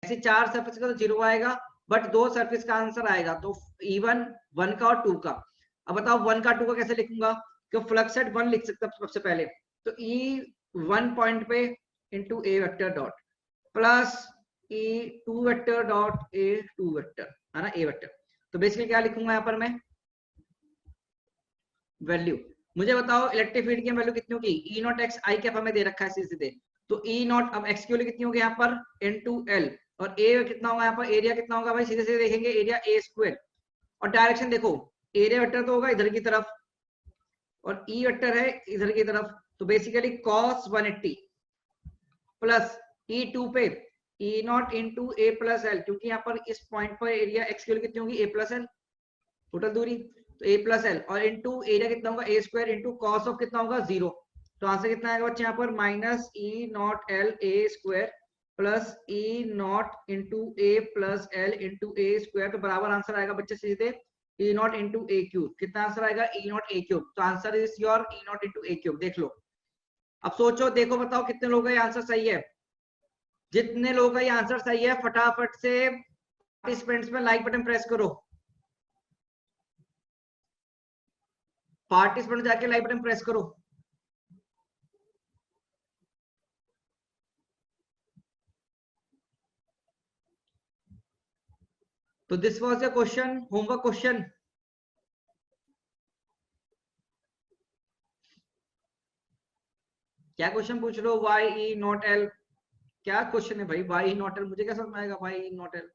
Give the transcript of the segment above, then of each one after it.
ऐसे 4 सरफेस का तो 0 आएगा, बट 2 सरफेस का आंसर आएगा, तो E1 1 का और 2 का। अब बताओ 1 का 2 का कैसे लिखूंगा, क्योंकि फ्लक्स एट 1 लिख सकता सबसे पहले, तो E1 पॉइंट पे into A vector dot plus E2 vector dot A2 vector, है ना, ए वेक्टर। तो बेसिकली क्या लिखूंगा यहाँ पर मैं, वैल्यू। मुझे बताओ इलेक्ट्रिक फील्ड की वैल्यू कितनी होगी, E not x I cap हमें दे रखा है सीधे, तो ई नॉट, अब एक्स की वैल्यू कितनी होगी यहाँ पर N2L, और ए कितना होगा यहाँ पर, एरिया कितना होगा भाई, सीधे सीधे देखेंगे, एरिया ए स्क्वायर, और डायरेक्शन देखो, एरिया वेक्टर तो होगा इधर की तरफ और ई वेक्टर है इधर की तरफ, तो बेसिकली cos 180 प्लस E2 पे E naught into A plus L, क्योंकि यहाँ पर इस पॉइंट पर एरिया एक्स की वैल्यू कितनी होगी, ए प्लस एल, टोटल दूरी, तो ए प्लस एल, और इंटू एरिया कितना होगा ए स्क्वायर, इंटू कॉस ऑफ कितना होगा 0, तो आंसर कितना आएगा बच्चे यहाँ पर minus E naught L A square plus E naught into A plus L into A square, तो बराबर आंसर आएगा बच्चे सीधे ई नॉट इंटू ए क्यूब। कितना आंसर आएगा, ई नॉट ए क्यूब, तो answer is your E naught into A cube. देख लो, अब सोचो, देखो बताओ कितने लोगों का ये आंसर सही है। जितने लोगों का ये आंसर सही है फटाफट से पार्टिसिपेंट्स में लाइक बटन प्रेस करो, पार्टिसिपेंट जाके लाइक बटन प्रेस करो। तो this was your question, homework question. क्या क्वेश्चन पूछ रहे हो, वाई ई नॉट एल, क्या क्वेश्चन है भाई, वाई ई नॉट एल, मुझे क्या समझ आएगा वाई ई नॉट एल।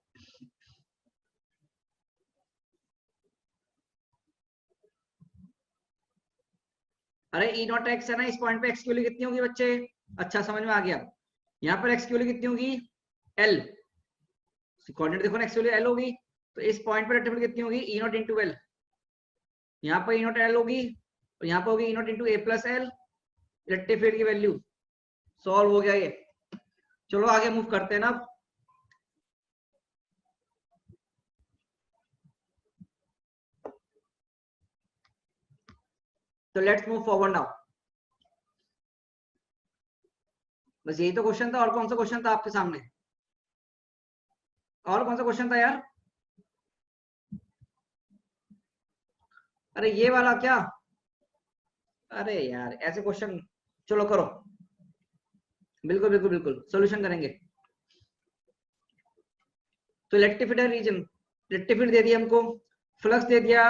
अरे ई नॉट एक्स है ना, इस पॉइंट पे एक्स की वैल्यू कितनी होगी बच्चे, अच्छा समझ में आ गया, यहाँ पर एक्स की वैल्यू कितनी होगी एल, कोऑर्डिनेट देखो ना, एक्स की वैल्यू एल होगी, तो इस पॉइंट पर इलेक्ट्रिक फील्ड कितनी होगी ई नॉट इंटू एल, यहाँ पर ई नॉट एल होगी और यहाँ पर होगी E naught into A plus L, electric field की वैल्यू। सॉल्व हो गया ये, चलो आगे मूव करते हैं ना। तो लेट्स मूव फॉरवर्ड नाउ। बस यही तो क्वेश्चन था, और कौन सा क्वेश्चन था आपके सामने, और कौन सा क्वेश्चन था यार, अरे ये वाला क्या, अरे यार ऐसे क्वेश्चन, चलो करो, बिल्कुल बिल्कुल बिल्कुल सोल्यूशन करेंगे। तो electric field region, electric field दे दिया हमको, फ्लक्स दे दिया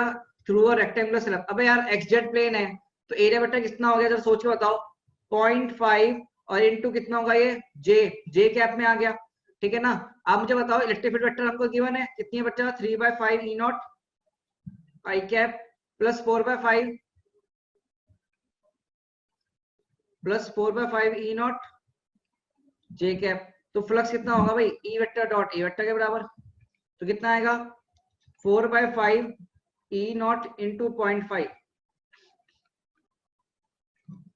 थ्रू अ रेक्टेंगुलर स्लैब। अबे यार एक्स जेड प्लेन है, तो एरिया वेक्टर कितना हो गया, जरा सोच के बताओ, 0.5 और इंटू कितना होगा ये जे, जे कैप में आ गया, ठीक है ना। आप मुझे बताओ इलेक्ट्रिक फील्ड वेक्टर हमको गिवन है, कितनी है बच्चा, 3/5 E naught I cap plus 4/5 plus 4/5 E naught J cap, तो फ्लक्स कितना होगा भाई, E vector dot A vector के बराबर, तो कितना आएगा 4/5 E naught into 0.5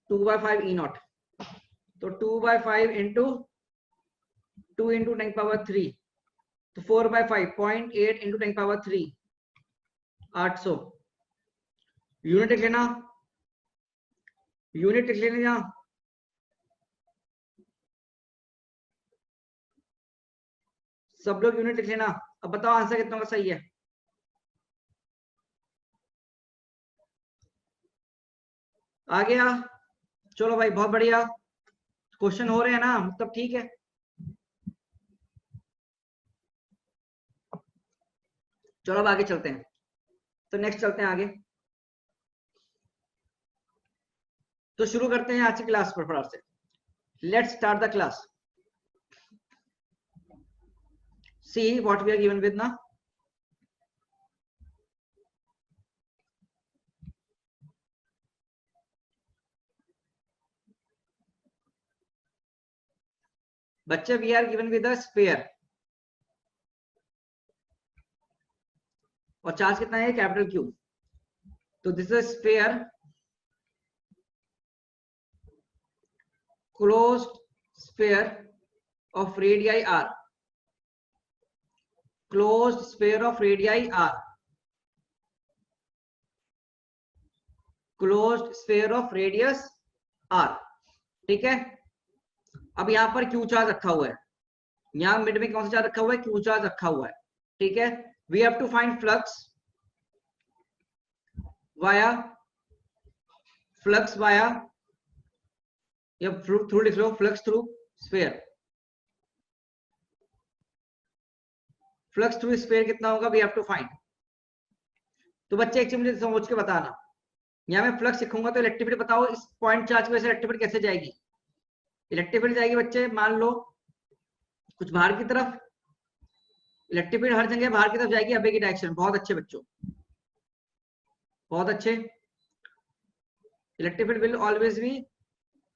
2/5 E naught, तो 2/5 इंटू 2 इंटू 10⁻3, तो 4/5 0.8 इंटू 10⁻3 800। यूनिट लिख लेना, यूनिट लिख लेना, सब लोग यूनिट लिख लेना। अब बताओ आंसर कितना का सही है, आ गया, चलो भाई बहुत बढ़िया, क्वेश्चन हो रहे हैं ना, मतलब ठीक है। चलो अब आगे चलते हैं, तो नेक्स्ट चलते हैं आगे, तो शुरू करते हैं आज की क्लास पर फटाफट से। Let's start the class, see what we are given with ना। बच्चे we are given with a sphere, और चार्ज कितना है कैपिटल क्यू, तो this is sphere closed sphere of radii r, closed sphere of radii r, closed sphere of radius r, ठीक है। अब यहां पर क्यू चार्ज रखा हुआ है, यहाँ मिड में कौन सा चार्ज रखा हुआ है, क्यू चार्ज रखा हुआ है, ठीक है। We have to find flux via या थ्रू लिख लो, flux through sphere. Flux through sphere कितना होगा, वी हैव टू फाइंड। तो बच्चे एक चीज मुझे समझ के बताना, यहाँ मैं फ्लक्स लिखूंगा तो इलेक्ट्रिसिटी बताओ इस पॉइंट चार्ज की वजह से इलेक्ट्रिसिटी कैसे जाएगी। इलेक्ट्रिसिटी जाएगी बच्चे, मान लो कुछ बाहर की तरफ, इलेक्ट्रिसिटी हर जगह बाहर की तरफ जाएगी, अबे की डायरेक्शन। बहुत अच्छे बच्चों, बहुत अच्छे। Electricity will always be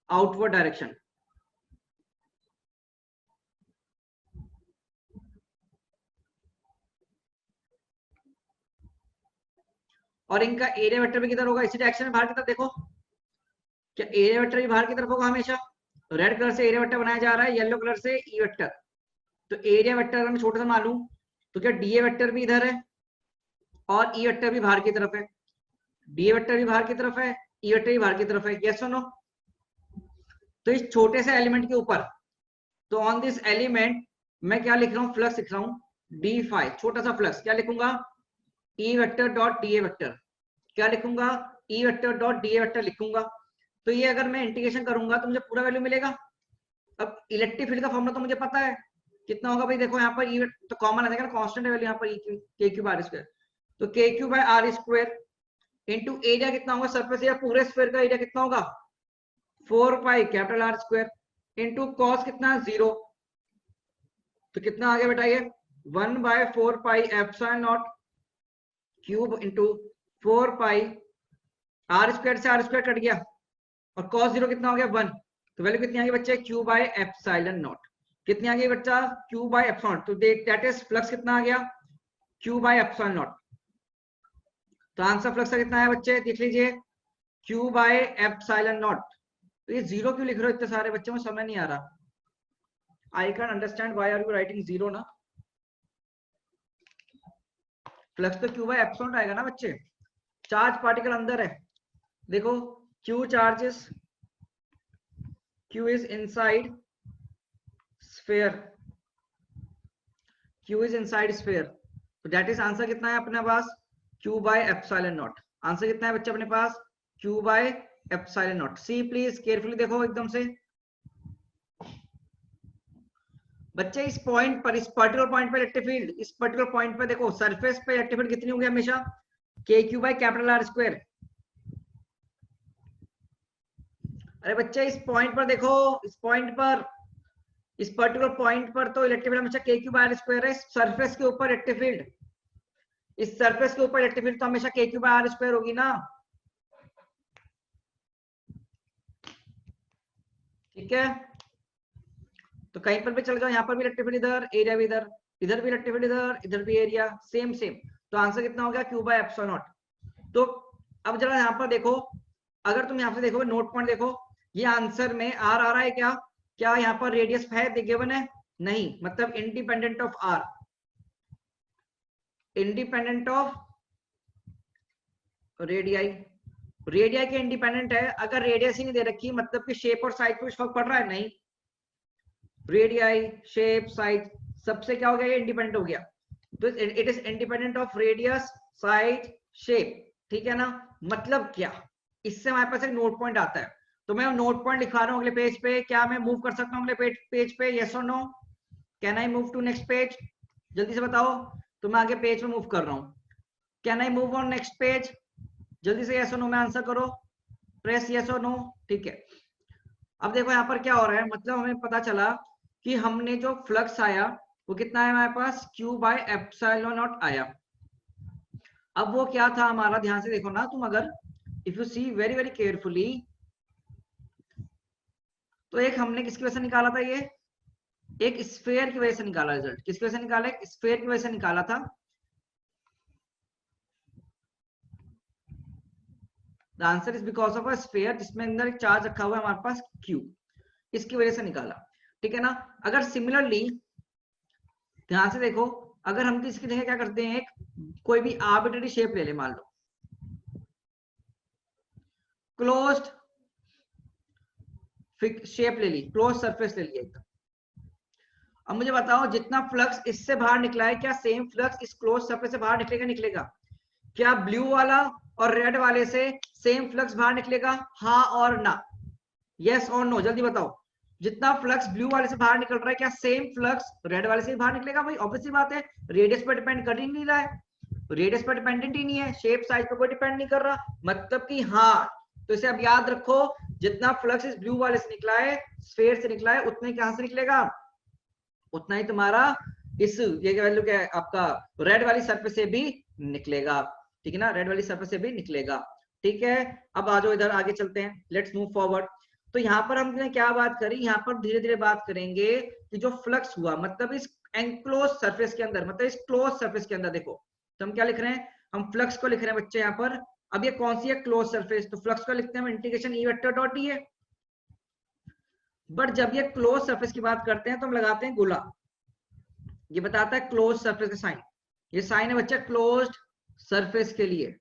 outward direction. और इनका एरिया वेक्टर भी किधर होगा, इसी डायरेक्शन में बाहर की तरफ। देखो क्या एरिया वेक्टर भी बाहर की तरफ होगा हमेशा। रेड कलर से एरिया वेक्टर बनाया जा रहा है, येलो कलर से ई वेक्टर। तो एरिया वेक्टर अगर मैं छोटा सा मानूं तो क्या डी ए वेक्टर भी इधर है और ई वेक्टर भी बाहर की तरफ है। डी ए वेक्टर भी बाहर की तरफ है, ई वेक्टर भी बाहर की तरफ है, यस और नो। तो इस छोटे से एलिमेंट के ऊपर, तो ऑन दिस एलिमेंट मैं क्या लिख रहा हूँ, फ्लक्स लिख रहा हूँ डी फाई। छोटा सा फ्लक्स क्या लिखूंगा, ई vector dot D A vector. क्या लिखूंगा, ई vector dot D A vector लिखूंगा। तो ये अगर मैं इंटीग्रेशन करूंगा तो मुझे पूरा वैल्यू मिलेगा। अब इलेक्ट्रिक फील्ड का फॉर्मूला तो मुझे पता है कितना होगा भाई। देखो यहाँ पर ई तो कॉमन आ जाएगा ना, कांस्टेंट वैल्यू यहाँ पर के क्यू आर स्क्वायर। तो K Q by R square into area कितना होगा, सरफेस एरिया पूरे स्क्वायर का एरिया कितना होगा, 4 pi capital R square into cos कितना 0। तो कितना आ गया बेटा ये 1/4 pi epsilon naught cube into 4 pi R square से आर स्क्वायर कट गया और cos 0 कितना हो गया 1। तो वैल्यू कितनी आ गई बच्चे, क्यू बाय एप्सिलॉन नॉट। कितनी आ गई बच्चा, क्यू बाय एप्सिलॉन। तो दैट इज फ्लक्स कितना आ गया, क्यू बाय एप्सिलॉन नॉट। तो आंसर फ्लक्स का कितना है बच्चे, देख लीजिए, क्यू बाय एप्सिलॉन नॉट। तो ये जीरो क्यों लिख रहे हो इतने सारे बच्चे, में समझ नहीं आ रहा। I can understand why are you writing zero ना। फ्लक्स तो क्यू बाय एप्सिलॉन आएगा ना बच्चे। चार्ज पार्टिकल अंदर है, देखो Q charges, Q is inside sphere, Q is inside sphere. तो दैट इज आंसर कितना है अपने पास, Q by epsilon naught. Answer कितना है बच्चे अपने पास, Q by epsilon naught. See please carefully देखो एकदम से बच्चे, इस पॉइंट पर, इस पर्टिकुलर पॉइंट पर इलेक्ट्रिक फील्ड, इस पर्टिकुलर पॉइंट पर देखो सरफेस पे इलेक्ट्रिक फील्ड कितनी होगी हमेशा, K Q by capital R square. अरे बच्चे इस पॉइंट पर देखो, इस पॉइंट पर, इस पर्टिकुलर पॉइंट पर तो इलेक्ट्रिक फील्ड हमेशा K Q by R square है। सरफेस के ऊपर इलेक्ट्रिक फील्ड, इस सरफेस के ऊपर इलेक्ट्रिक फील्ड तो हमेशा K Q by R square होगी ना, ठीक है। तो कहीं पर भी चल जाओ, यहाँ पर भी इलेक्ट्रिक फील्ड इधर, एरिया भी इधर, इधर भी इलेक्ट्रिक फील्ड इधर, इधर भी एरिया, सेम सेम। तो आंसर कितना हो गया, क्यू बाय एप्सिलॉन नॉट। तो अब जरा यहाँ पर देखो, अगर तुम यहाँ से देखो नोट पॉइंट देखो, ये आंसर में आर आ रहा है क्या, क्या यहाँ पर रेडियस है गिवन है, नहीं, मतलब independent of R, independent of radii. Radii के इंडिपेंडेंट है। अगर रेडियस ही नहीं दे रखी, मतलब कि शेप और साइज पे कुछ फर्क पड़ रहा है, नहीं। रेडियाई, शेप, साइज, सबसे क्या हो गया, ये इंडिपेंडेंट हो गया। तो it is independent of radius, size, shape, ठीक है ना। मतलब क्या, इससे हमारे पास एक नोट पॉइंट आता है। तो मैं नोट पॉइंट लिखा रहा हूँ अगले पेज पे। क्या मैं मूव कर सकता हूँ अगले पेज पे, यस और no, can I move to next page, जल्दी से बताओ। तो मैं आगे पेज पे मूव कर रहा हूँ, can I move on next page, जल्दी से यस और नो में आंसर करो, प्रेस यस और नो, ठीक है। अब देखो यहाँ पर क्या हो रहा है, मतलब हमें पता चला कि हमने जो फ्लक्स आया वो कितना है हमारे पास, क्यू बाय एप्सिलॉन नॉट आया। अब वो क्या था हमारा, ध्यान से देखो ना तुम, अगर if you see very very carefully, तो एक हमने किसकी वजह से निकाला था, ये एक स्फीयर की वजह से निकाला रिजल्ट। किसकी वजह से निकाला, एक स्फीयर की वजह से निकाला था। The answer is because of a sphere, जिसमें अंदर एक चार्ज रखा हुआ है हमारे पास क्यू, इसकी वजह से निकाला, ठीक है ना। अगर सिमिलरली ध्यान से देखो, अगर हम इसकी जगह क्या करते हैं, एक कोई भी आर्बिट्रेरी शेप ले ले, मान लो क्लोज्ड शेप ले ली, क्लोज सरफेस ले लिया एकदम। अब मुझे बताओ जितना फ्लक्स इससे बाहर निकला है, क्या सेम फ्लक्स इस क्लोज सरफेस से बाहर निकलेगा? निकलेगा। क्या ब्लू वाला और रेड वाले से सेम फ्लक्स बाहर निकलेगा? हाँ और ना, यस और नो, जल्दी बताओ। जितना फ्लक्स ब्लू वाले से बाहर निकल रहा है, क्या सेम फ्लक्स रेड वाले से बाहर निकलेगा? भाई ऑब्वियसली बात है, रेडियस पर डिपेंड कर ही नहीं रहा है, रेडियस पर डिपेंडेंट ही नहीं है, शेप साइज पर कोई डिपेंड नहीं कर रहा, मतलब कि हाँ। तो इसे अब याद रखो, जितना फ्लक्स इस ब्लू वाले से निकला है, स्फीयर से निकला है, उतना ही कहां से निकलेगा? उतना ही तुम्हारा इस ये वैल्यू क्या है आपका, रेड वाली सरफेस से भी निकलेगा। ठीक है ना, रेड वाली सरफेस से भी निकलेगा। ठीक है, अब आ जाओ इधर आगे चलते हैं, लेट्स मूव फॉरवर्ड। तो यहाँ पर हमने क्या बात करी, यहाँ पर धीरे धीरे बात करेंगे कि जो फ्लक्स हुआ, मतलब इस एनक्लोज सरफेस के अंदर, मतलब इस क्लोज सरफेस के अंदर, देखो तो हम क्या लिख रहे हैं, हम फ्लक्स को लिख रहे हैं बच्चे यहाँ पर। अब ये कौन सी है? Close surface. तो फ्लक्स को लिखते हैं हम इंटीग्रेशन ई वेक्टर डॉट डी है। बट जब ये क्लोज सरफेस की बात करते हैं तो हम लगाते हैं गोला, ये बताता है क्लोज सरफेस का साइन। ये साइन है बच्चा क्लोज्ड सरफेस के लिए।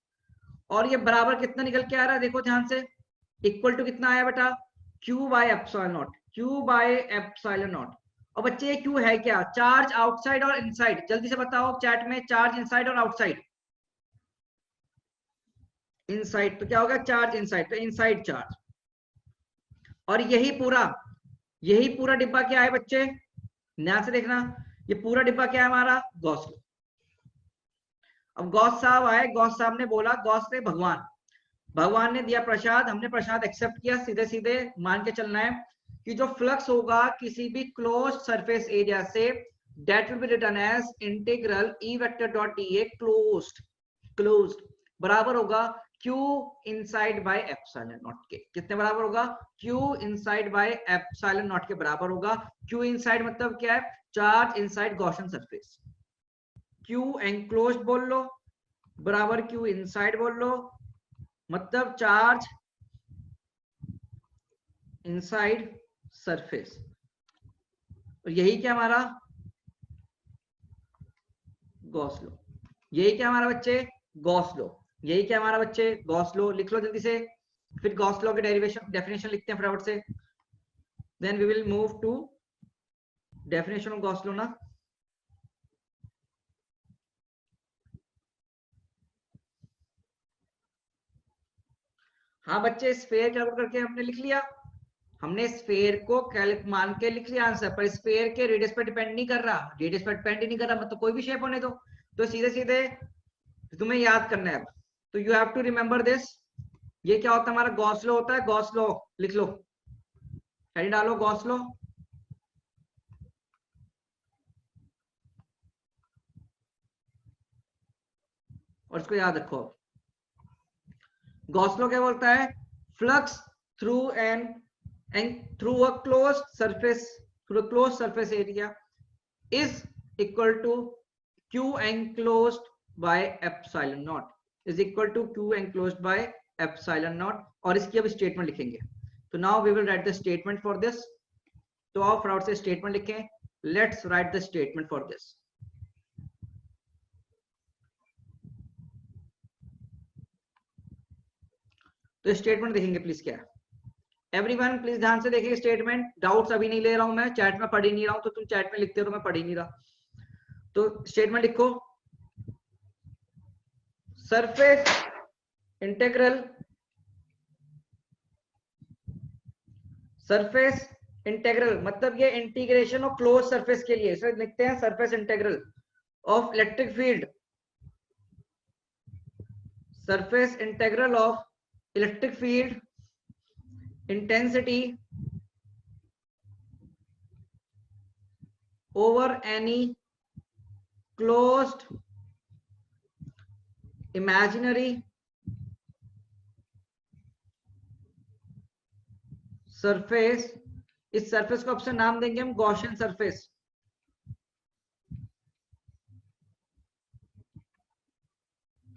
और ये बराबर कितना निकल के आ रहा है, देखो ध्यान से, इक्वल टू कितना आया बेटा? Q by epsilon not, Q by epsilon not. और बच्चे ये Q है क्या? चार्ज आउटसाइड और इनसाइड। जल्दी से बताओ चैट में, चार्ज इनसाइड और आउटसाइड। इनसाइड, तो क्या होगा? चार्ज इनसाइड, तो इनसाइड चार्ज। और यही पूरा डिब्बा क्या है बच्चे? ध्यान से देखना, ये पूरा डिब्बा क्या है हमारा? Gauss law. अब गॉस साहब आए, गॉस साहब ने बोला, गॉस से भगवान, भगवान ने दिया प्रसाद, हमने प्रसाद एक्सेप्ट किया, सीधे सीधे मान के चलना है कि जो फ्लक्स होगा किसी भी क्लोज सरफेस एरिया से, that will be written as integral E vector dot D A closed, closed बराबर होगा Q inside by epsilon naught के। कितने बराबर होगा? Q inside by epsilon naught के बराबर होगा। Q इनसाइड मतलब क्या है? Charge inside Gaussian surface. Q enclosed बोल लो बराबर Q इनसाइड बोल लो, मतलब चार्ज इनसाइड सरफेस। और यही क्या हमारा? Gauss law. यही क्या हमारा बच्चे? Gauss law. यही क्या हमारा बच्चे? Gauss law. लिख लो जल्दी से, फिर गॉस लॉ के डेरिवेशन डेफिनेशन लिखते हैं फटाफट से, then we will move to definition of Gauss law ना। हाँ बच्चे, स्फेयर कैलकुलेट करके हमने लिख लिया, हमने स्फेयर को मान के लिख लिया आंसर, पर स्फेयर के रेडियस पर डिपेंड नहीं कर रहा, रेडियस पर डिपेंड ही नहीं कर रहा, मतलब कोई भी शेप होने दो। तो सीधे सीधे तुम्हें याद करना है। तो you have to remember this. ये क्या होता है हमारा? गॉस लॉ होता है। गॉस लॉ लिख लो, हेडिंग डालो गॉस लॉ। और इसको याद रखो। गॉस लॉ क्या बोलता है? Flux through through a close surface, through a close surface area is equal to Q enclosed by epsilon naught, is equal to Q enclosed by epsilon naught। और इसकी अब स्टेटमेंट लिखेंगे। तो now we will write the statement for this. तो आओ फटाफट से statement लिखें, let's write the statement for this. तो स्टेटमेंट देखेंगे प्लीज क्या है, एवरीवन प्लीज ध्यान से देखिए स्टेटमेंट। डाउट्स अभी नहीं ले रहा हूं मैं, चैट में पढ़ ही नहीं रहा हूं, तो तुम चैट में लिखते हो, मैं पढ़ ही नहीं रहा। तो स्टेटमेंट लिखो, सरफेस इंटीग्रल, सरफेस इंटीग्रल मतलब ये इंटीग्रेशन ऑफ क्लोज सरफेस के लिए, सर लिखते हैं surface integral of electric field, surface integral of electric field intensity over any closed imaginary surface. इस सरफेस को आपसे नाम देंगे हम Gaussian surface.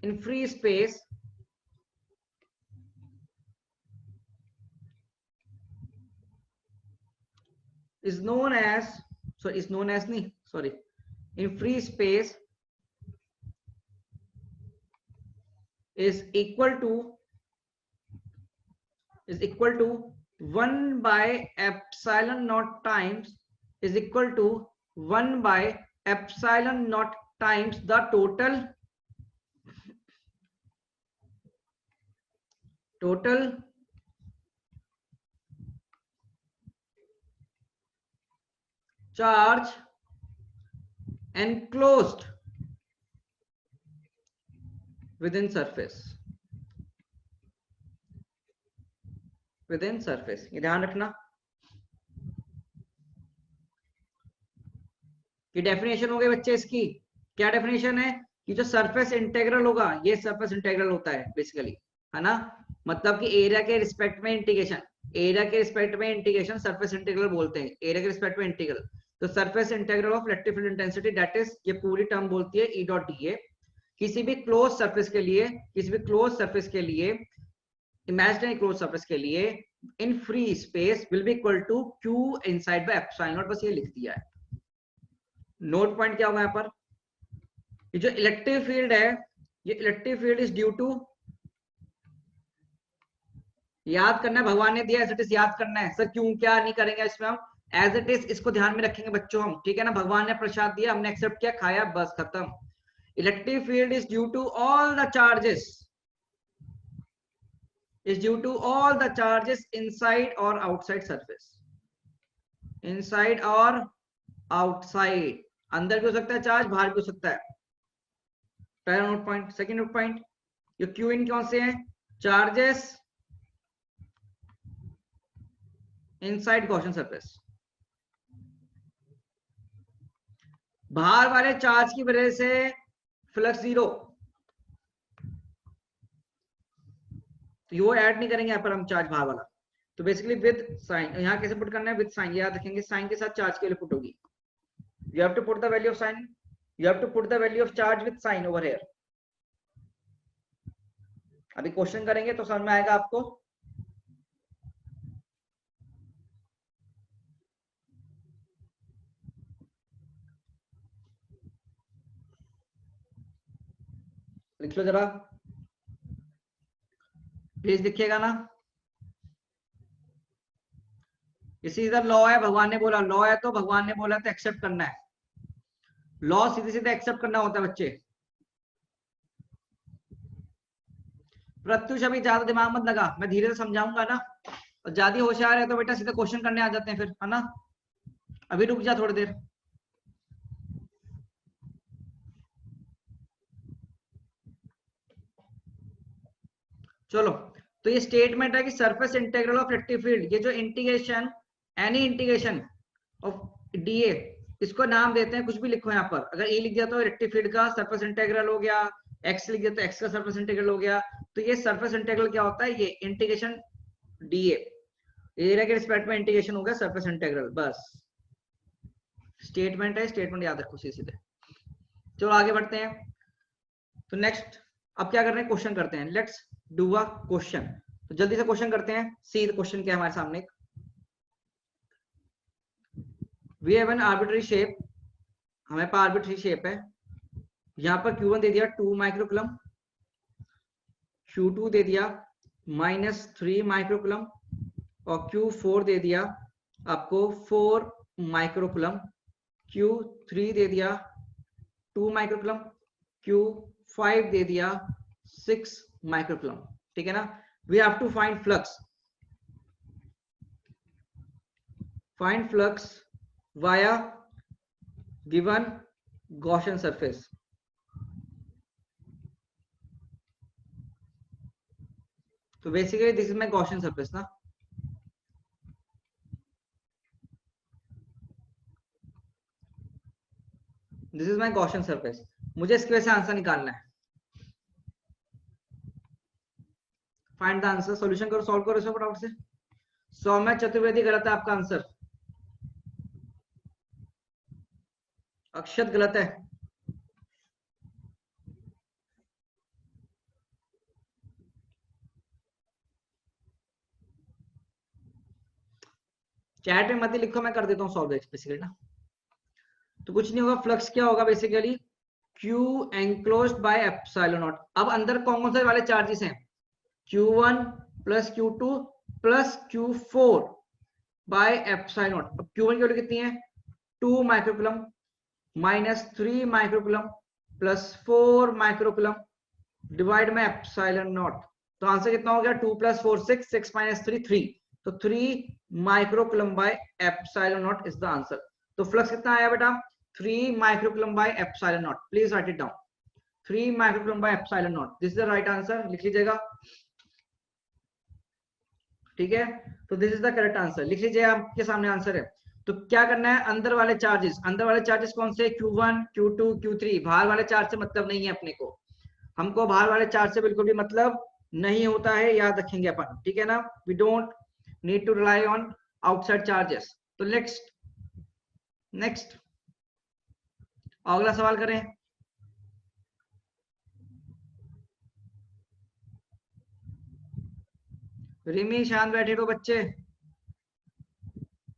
In free space is known as, so is known as नहीं, sorry, in free space is equal to 1 by epsilon naught times is equal to 1 by epsilon naught times the total charge enclosed within surface. ये ध्यान रखना, ये definition हो गई बच्चे इसकी। क्या डेफिनेशन है कि जो सरफेस इंटीग्रल होगा, ये सरफेस इंटीग्रल होता है बेसिकली, है ना। मतलब कि एरिया के रिस्पेक्ट में इंटीग्रेशन, एरिया के रिस्पेक्ट में इंटीग्रेशन सरफेस इंटीग्रल बोलते हैं, एरिया के रिस्पेक्ट में इंटीग्रल। तो surface integral of electric field intensity, that is, ये पूरी टर्म बोलती है ई डॉट डी ए। किसी भी क्लोज सरफेस के लिए, किसी भी क्लोज सरफेस के लिए, इमेजिनरी क्लोज सरफेस के लिए, in free space will be equal to Q inside by epsilon naught. बस ये लिख दिया है। नोट पॉइंट क्या होगा यहाँ पर, ये जो इलेक्ट्रिक फील्ड है, ये electric field is due to, याद करना है, भगवान ने दिया एज इट इज याद करना है। सर क्यों क्या नहीं करेंगे इसमें हम, एज इट इज इसको ध्यान में रखेंगे बच्चों हम, ठीक है ना। भगवान ने प्रसाद दिया, हमने एक्सेप्ट किया, खाया, बस खत्म। Electric field is due to all the charges, is due to all the charges inside or outside surface, inside or outside, अंदर भी हो सकता है चार्ज, बाहर भी हो सकता है। पहला note point. Second note point, ये क्यू इन कौन से हैं, चार्जेस इनसाइड गॉसियन सरफेस, बाहर वाले चार्ज की वजह से फ्लक्स जीरो, तो वो ऐड नहीं करेंगे यहाँ पर हम चार्ज बाहर वाला। तो बेसिकली विद साइन, यहाँ कैसे पुट करना है, विद साइन, याद रखेंगे साइन के साथ चार्ज के लिए पुट होगी। You have to put the value of sign, you have to put the value of charge with sign over here. अभी क्वेश्चन करेंगे तो समझ में आएगा आपको। लिख लो जरा प्लीज, दिखिएगा ना। इसी इधर लॉ है, भगवान ने बोला लॉ है, तो भगवान ने बोला तो एक्सेप्ट करना है। लॉ सीधे सीधे एक्सेप्ट करना होता है बच्चे। प्रत्युष अभी ज्यादा दिमाग मत लगा, मैं धीरे से समझाऊंगा ना, और ज्यादा होशियार है तो बेटा सीधे क्वेश्चन करने आ जाते हैं फिर, है ना। अभी रुक जा थोड़ी देर। चलो, तो ये स्टेटमेंट है कि surface integral of electric field, ये जो integration, any integration of DA, इसको नाम देते हैं, कुछ भी लिखो यहाँ पर। अगर ए लिख दिया तो इलेक्ट्रिक फील्ड का सरफेस इंटीग्रल हो गया, एक्स लिख दिया तो एक्स का सरफेस इंटीग्रल हो गया। तो ये सरफेस इंटीग्रल क्या होता है, ये इंटीग्रेशन डीए, एरिया के रिस्पेक्ट में इंटीग्रेशन हो गया सरफेस इंटीग्रल, बस स्टेटमेंट है, स्टेटमेंट याद रखो सीधे। चलो आगे बढ़ते हैं। तो नेक्स्ट अब क्या कर रहे हैं, क्वेश्चन करते हैं। Let's do a question. तो जल्दी से क्वेश्चन करते हैं। सी द क्वेश्चन क्या है हमारे सामने। We have an arbitrary shape, हमारे पास आर्बिट्ररी शेप है। यहाँ पर Q1 दे दिया 2 माइक्रोकुलम, Q2 दे दिया -3 माइक्रोकुलम, और Q4 दे दिया आपको 4 माइक्रोकुलम, Q3 दे दिया 2 माइक्रोकुलम, Q5 दे दिया 6 माइक्रोकुलम, ठीक है ना। We have to find flux, find flux via given Gaussian surface. तो basically this is my Gaussian surface ना, this is my Gaussian surface. मुझे इसकी वजह से आंसर निकालना है। फाइंड द आंसर, सॉल्यूशन करो, सॉल्व करो इसको फटाफट से। सौम्य चतुर्वेदी गलत है आपका आंसर, अक्षत गलत है, चैट में मत ही लिखो, मैं कर देता हूँ सॉल्व बेसिकली ना। तो कुछ नहीं होगा, फ्लक्स क्या होगा basically, Q enclosed by epsilon naught. अब अंदर कौन कौन से वाले चार्जेस हैं, Q1 plus Q2 plus Q4 by epsilon naught. अब Q1 की वैल्यू कितनी है, 2 microcoulomb, -3 microcoulomb plus 4 microcoulomb divide में एप्सिलॉन नॉट। तो आंसर कितना हो गया? 2 + 4 6, 6 - 3 3, तो 3 microcoulomb bye epsilon not is the answer. तो फ्लक्स कितना आया बेटा? 3 microcoulomb bye epsilon not. Please right it down, 3 microcoulomb bye epsilon not, this is the right answer, लिख लीजिएगा। ठीक है, तो this is the correct answer, लिख लीजिए, आपके सामने आंसर है। तो क्या करना है? अंदर वाले चार्जेस, अंदर वाले चार्जेस कौन से? Q1 Q2 Q3, बाहर वाले चार्ज से मतलब नहीं है अपने को, हमको बाहर वाले चार्ज से बिल्कुल भी मतलब नहीं होता है, याद रखेंगे अपन, ठीक है ना। We don't need to rely on outside charges. तो नेक्स्ट नेक्स्ट अगला सवाल करें। रिमी शांत बैठे रहो बच्चे,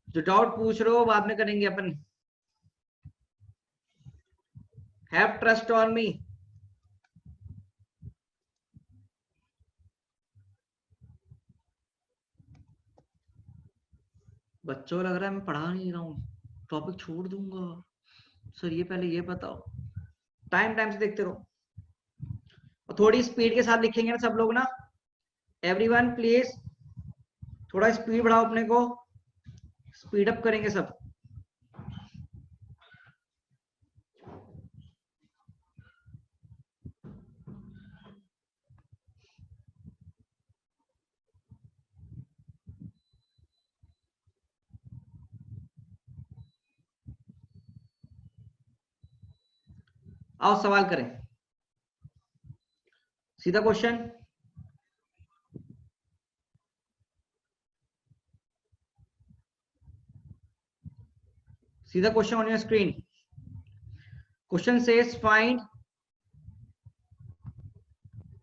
जो डाउट पूछ रहे हो बाद में करेंगे अपन। Have trust on me. बच्चों लग रहा है मैं पढ़ा नहीं रहा हूँ, टॉपिक छोड़ दूंगा सर, ये पहले ये बताओ। टाइम टाइम से देखते रहो और थोड़ी स्पीड के साथ लिखेंगे ना सब लोग ना। एवरीवन प्लीज थोड़ा स्पीड बढ़ाओ अपने को, स्पीड अप करेंगे सब। आओ सवाल करें, सीधा क्वेश्चन। सीधा question on your screen. Question says find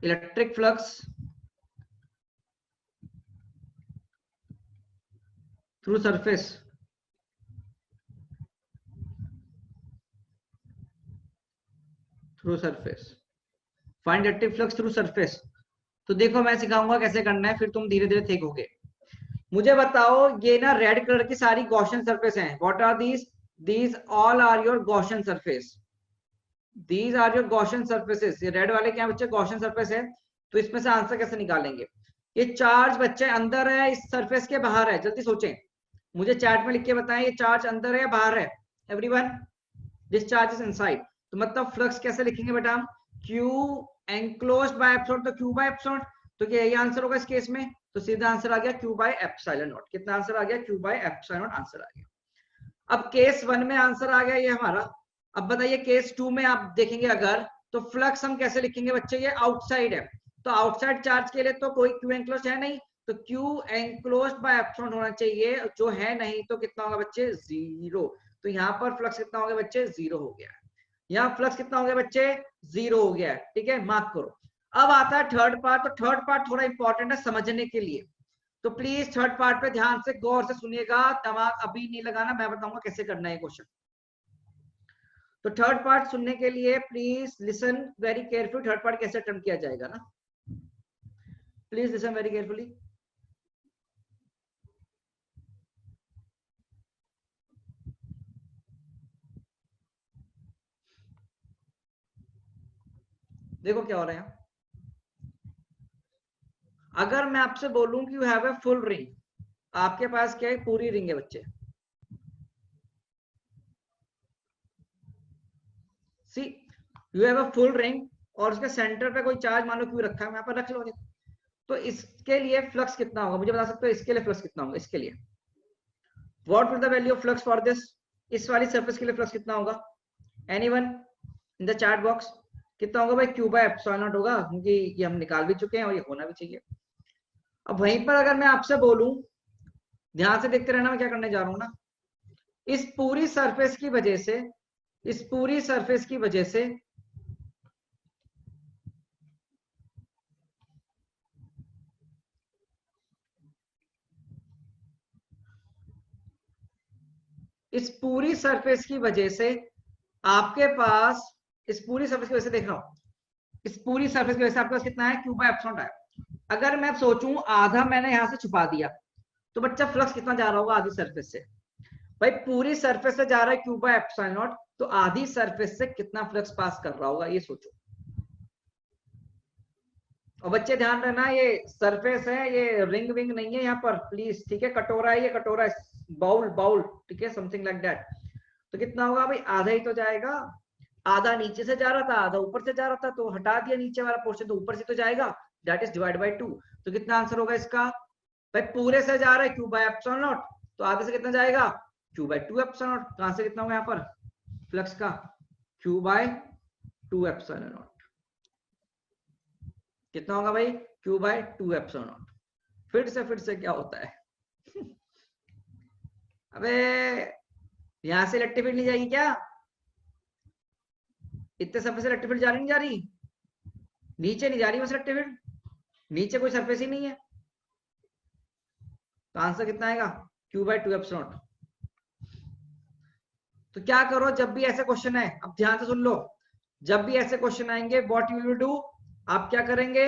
electric flux through surface find electric flux through surface. तो देखो मैं सिखाऊंगा कैसे करना है, फिर तुम धीरे धीरे सीखोगे। मुझे बताओ, ये ना रेड कलर की सारी गॉसियन सरफेस हैं। What are these? These all are your Gaussian surface, these are your Gaussian surfaces. ये रेड वाले क्या बच्चे? गॉसियन सरफेस है। तो इसमें से आंसर कैसे निकालेंगे? ये चार्ज बच्चे अंदर है इस सरफेस के बाहर है? जल्दी सोचें, मुझे चैट में लिख के बताएं, ये चार्ज अंदर है या बाहर है? Everyone, this charge is inside. तो मतलब फ्लक्स कैसे लिखेंगे बेटा हम? Q एनक्लोज्ड बाय एप्सिलॉन, तो Q बाय एप्सिलॉन, तो क्या यही आंसर होगा इस केस में? तो सीधा आंसर आ गया Q बाय एप्सिलॉन नॉट। कितना आंसर आ गया? Q by epsilon naught answer आ गया। अब केस 1 में आंसर आ गया ये हमारा। अब बताइए केस 2 में आप देखेंगे अगर, तो फ्लक्स हम कैसे लिखेंगे बच्चे? ये आउटसाइड है, तो आउटसाइड चार्ज के लिए तो कोई Q एनक्लोज्ड है नहीं, तो Q एनक्लोज्ड बाय एप्सिलॉन होना चाहिए, जो है नहीं, तो कितना होगा बच्चे? 0। तो यहाँ पर फ्लक्स कितना हो गया बच्चे? 0 हो गया। यहाँ फ्लक्स कितना हो गया बच्चे? 0 हो गया। ठीक है, मार्क करो। अब आता है थर्ड पार्ट, तो थर्ड पार्ट थोड़ा इंपॉर्टेंट है समझने के लिए, तो प्लीज थर्ड पार्ट पे ध्यान से गौर से सुनिएगा, दिमाग अभी नहीं लगाना, मैं बताऊंगा कैसे करना है क्वेश्चन। तो थर्ड पार्ट सुनने के लिए please listen very careful. Third part कैसे अटेम्प्ट किया जाएगा ना, प्लीज लिसन वेरी केयरफुली। देखो क्या हो रहा है। अगर मैं आपसे बोलूं कि you have a full ring, आपके पास क्या है? पूरी रिंग है बच्चे। See, you have a full ring और उसके सेंटर पे कोई चार्ज मान लो क्यों रखा है, यहाँ पर रख लो। तो इसके लिए फ्लक्स कितना होगा मुझे बता सकते हो? इसके लिए फ्लक्स कितना होगा? इसके लिए what will the value of flux for this? इस वाली सरफेस के लिए फ्लक्स कितना होगा? Anyone in the chat box? कितना होगा भाई? Q बाय एप्सिलॉन नॉट होगा, क्योंकि ये हम निकाल भी चुके हैं और ये होना भी चाहिए। अब वहीं पर अगर मैं आपसे बोलूं, ध्यान से देखते रहना मैं क्या करने जा रहा हूं ना, इस पूरी सरफेस की वजह से, इस पूरी सरफेस की वजह से इस पूरी सरफेस की वजह से आपके पास, इस पूरी सरफेस की वजह से देख रहा हूं, इस पूरी सरफेस की वजह से आपके पास कितना है? Q बाय एप्सिलॉन है। अगर मैं सोचूं आधा मैंने यहां से छुपा दिया, तो बच्चा फ्लक्स कितना जा रहा होगा आधी सरफेस से? भाई पूरी सरफेस से जा रहा है क्यू बाय एप्सिलॉन नॉट, तो आधी सरफेस से कितना फ्लक्स पास कर रहा होगा ये सोचो। और बच्चे ध्यान रखना, ये सरफेस है, ये रिंग विंग नहीं है यहाँ पर प्लीज, ठीक है। कटोरा है, ये कटोरा है, बाउल बाउल, ठीक है, समथिंग लाइक दैट। तो कितना होगा भाई, आधा ही तो जाएगा। आधा नीचे से जा रहा था, आधा ऊपर से जा रहा था, तो हटा दिया नीचे वाला पोर्शन, तो ऊपर से तो जाएगा, दैट इज डिवाइड बाय 2। तो कितना आंसर होगा इसका भाई, पूरे से जा रहा है क्यू बाय एप्सिलॉन नॉट, तो आधे से कितना जाएगा क्यू बाय 2 एप्सिलॉन नॉट। कहां से कितना होगा यहाँ पर फ्लक्स का, क्यू बाय 2 एप्सिलॉन नॉट। कितना होगा भाई, क्यू बाय 2 एप्सिलॉन नॉट। फिर से क्या होता है अबे यहां से इलेक्ट्रिक फील्ड नहीं जाएगी क्या, इतने सरफेस से इलेक्ट्रिक फील्ड जा रही नहीं जा रही, नीचे नहीं जा रही बस इलेक्ट्रिक फील्ड, नीचे कोई सरफेस ही नहीं है। तो आंसर कितना आएगा, क्यू बाय 2 एप्सिलॉन नॉट। तो क्या करो, जब भी ऐसे क्वेश्चन है, अब ध्यान से सुन लो, जब भी ऐसे क्वेश्चन आएंगे व्हाट यू विल डू, आप क्या करेंगे,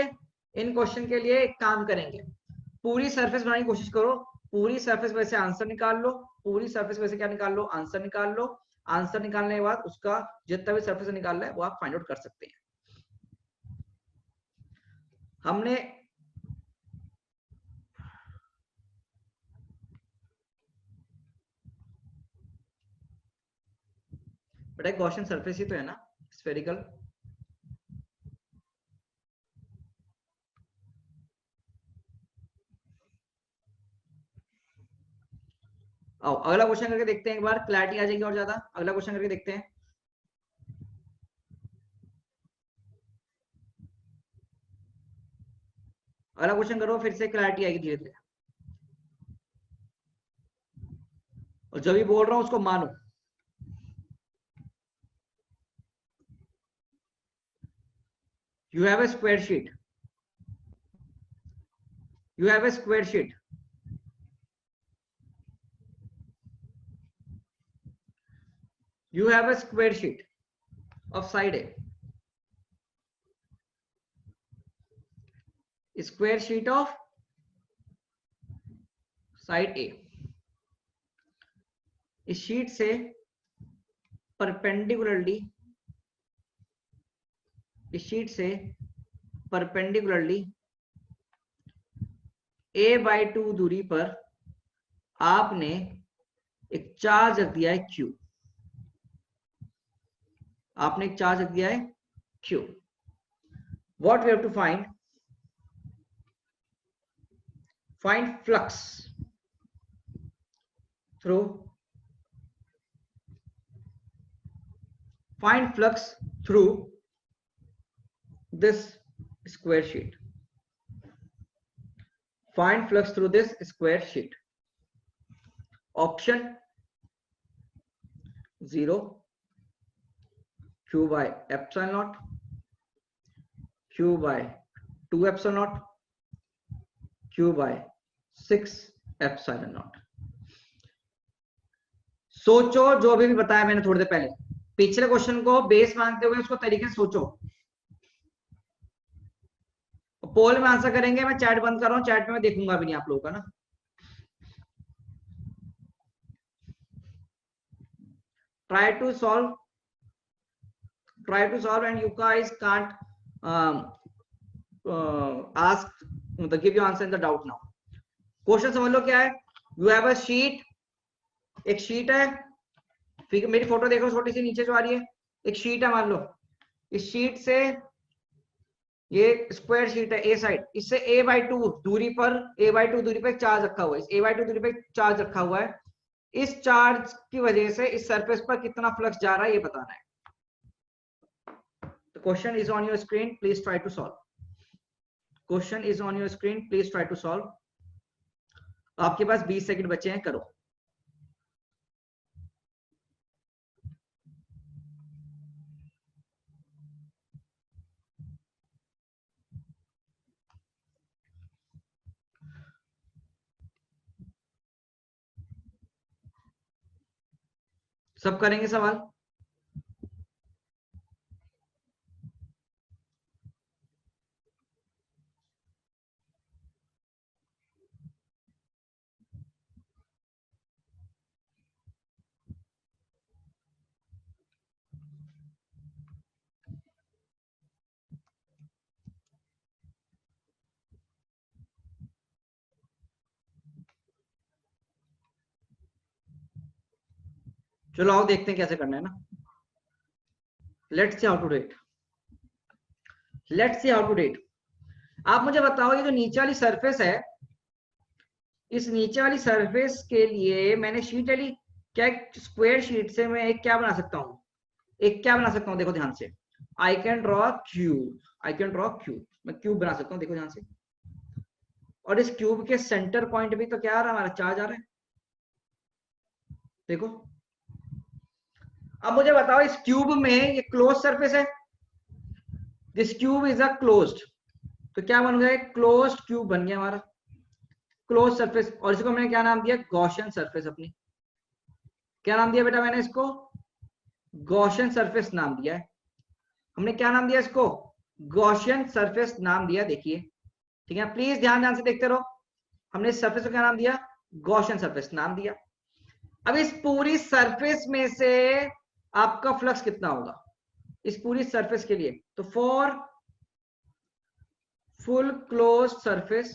इन क्वेश्चन के लिए एक काम करेंगे, पूरी सरफेस बनाने की कोशिश करो, पूरी सरफेस वैसे आंसर निकाल लो, पूरी सरफेस वैसे क्या निकाल लो, आंसर निकाल लो। आंसर निकालने के बाद उसका जितना भी सरफेस निकालना है वो आप फाइंड आउट कर सकते हैं। हमने बेटा गॉसियन सरफेस ही तो है ना, स्फेरिकल। आओ अगला क्वेश्चन करके देखते हैं, एक बार क्लैरिटी आ जाएगी और ज्यादा। अगला क्वेश्चन करके देखते हैं। अगला क्वेश्चन करो, फिर से क्लैरिटी आएगी धीरे धीरे, और जो भी बोल रहा हूं उसको मानो। You have a square sheet. You have a square sheet. You have a square sheet of side A. Square sheet of side A. इस शीट से परपेंडिकुलरली, इस शीट से परपेंडिकुलरली a/2 दूरी पर आपने एक चार्ज रख दिया है Q। आपने एक चार्ज रख दिया है Q। What we have to find? Find flux through, find flux through this square sheet. Find flux through this square sheet. Option 0, Q by epsilon naught, Q by 2 epsilon naught, Q by 6 epsilon naught। सोचो जो भी बताया मैंने थोड़ी देर पहले, पिछले question को base मानते हुए उसको तरीके से सोचो। पोल में आंसर करेंगे, मैं चैट बंद कर रहा हूं, चैट में मैं देखूंगा भी नहीं आप लोगों का ना। try to solve and you guys can't ask give your answer in the doubt now। Question समझ लो क्या है, यू हैव अ शीट, एक शीट है, फिर मेरी फोटो देखो छोटी सी नीचे जो आ रही है, एक शीट है मान लो, इस शीट से ये स्क्वायर शीट है ए साइड, इससे a/2 दूरी पर, a/2 दूरी पर एक चार्ज रखा हुआ है, इस a/2 दूरी पर चार्ज रखा हुआ है, इस चार्ज की वजह से इस सरफेस पर कितना फ्लक्स जा रहा है ये बताना है। The question is on your screen, please try to solve। Question is on your screen, please try to solve। आपके पास 20 सेकंड बचे हैं, करो। सब करेंगे सवाल। चलो आओ देखते हैं कैसे करना है ना। Let's see how to date, let's see how to date. आप मुझे बताओ ये जो नीचे वाली सरफेस है, इस नीचे वाली सरफेस के लिए मैंने शीट वाली क्या स्क्वायर शीट से मैं एक क्या बना सकता हूं, एक क्या बना सकता हूं, देखो ध्यान से, I can draw cube, I can draw cube, मैं क्यूब बना सकता हूं, देखो ध्यान से। और इस क्यूब के सेंटर पॉइंट भी तो क्या आ रहा है, हमारा चार्ज आ रहा है, देखो। अब मुझे बताओ इस क्यूब में ये क्लोज सरफेस है, this cube is a closed, तो क्या बन गया, क्लोज्ड क्यूब बन गया हमारा, क्लोज सरफेस। और इसको मैंने क्या नाम दिया, गॉसियन सरफेस। अपनी क्या नाम दिया बेटा मैंने इसको, गॉसियन सरफेस नाम दिया है। हमने क्या नाम दिया इसको, गॉसियन सरफेस नाम दिया, देखिए ठीक है, प्लीज ध्यान ध्यान से देखते रहो। हमने इस सरफेस को क्या नाम दिया, गॉसियन सरफेस नाम दिया। अब इस पूरी सरफेस में से आपका फ्लक्स कितना होगा इस पूरी सरफेस के लिए, तो for full close surface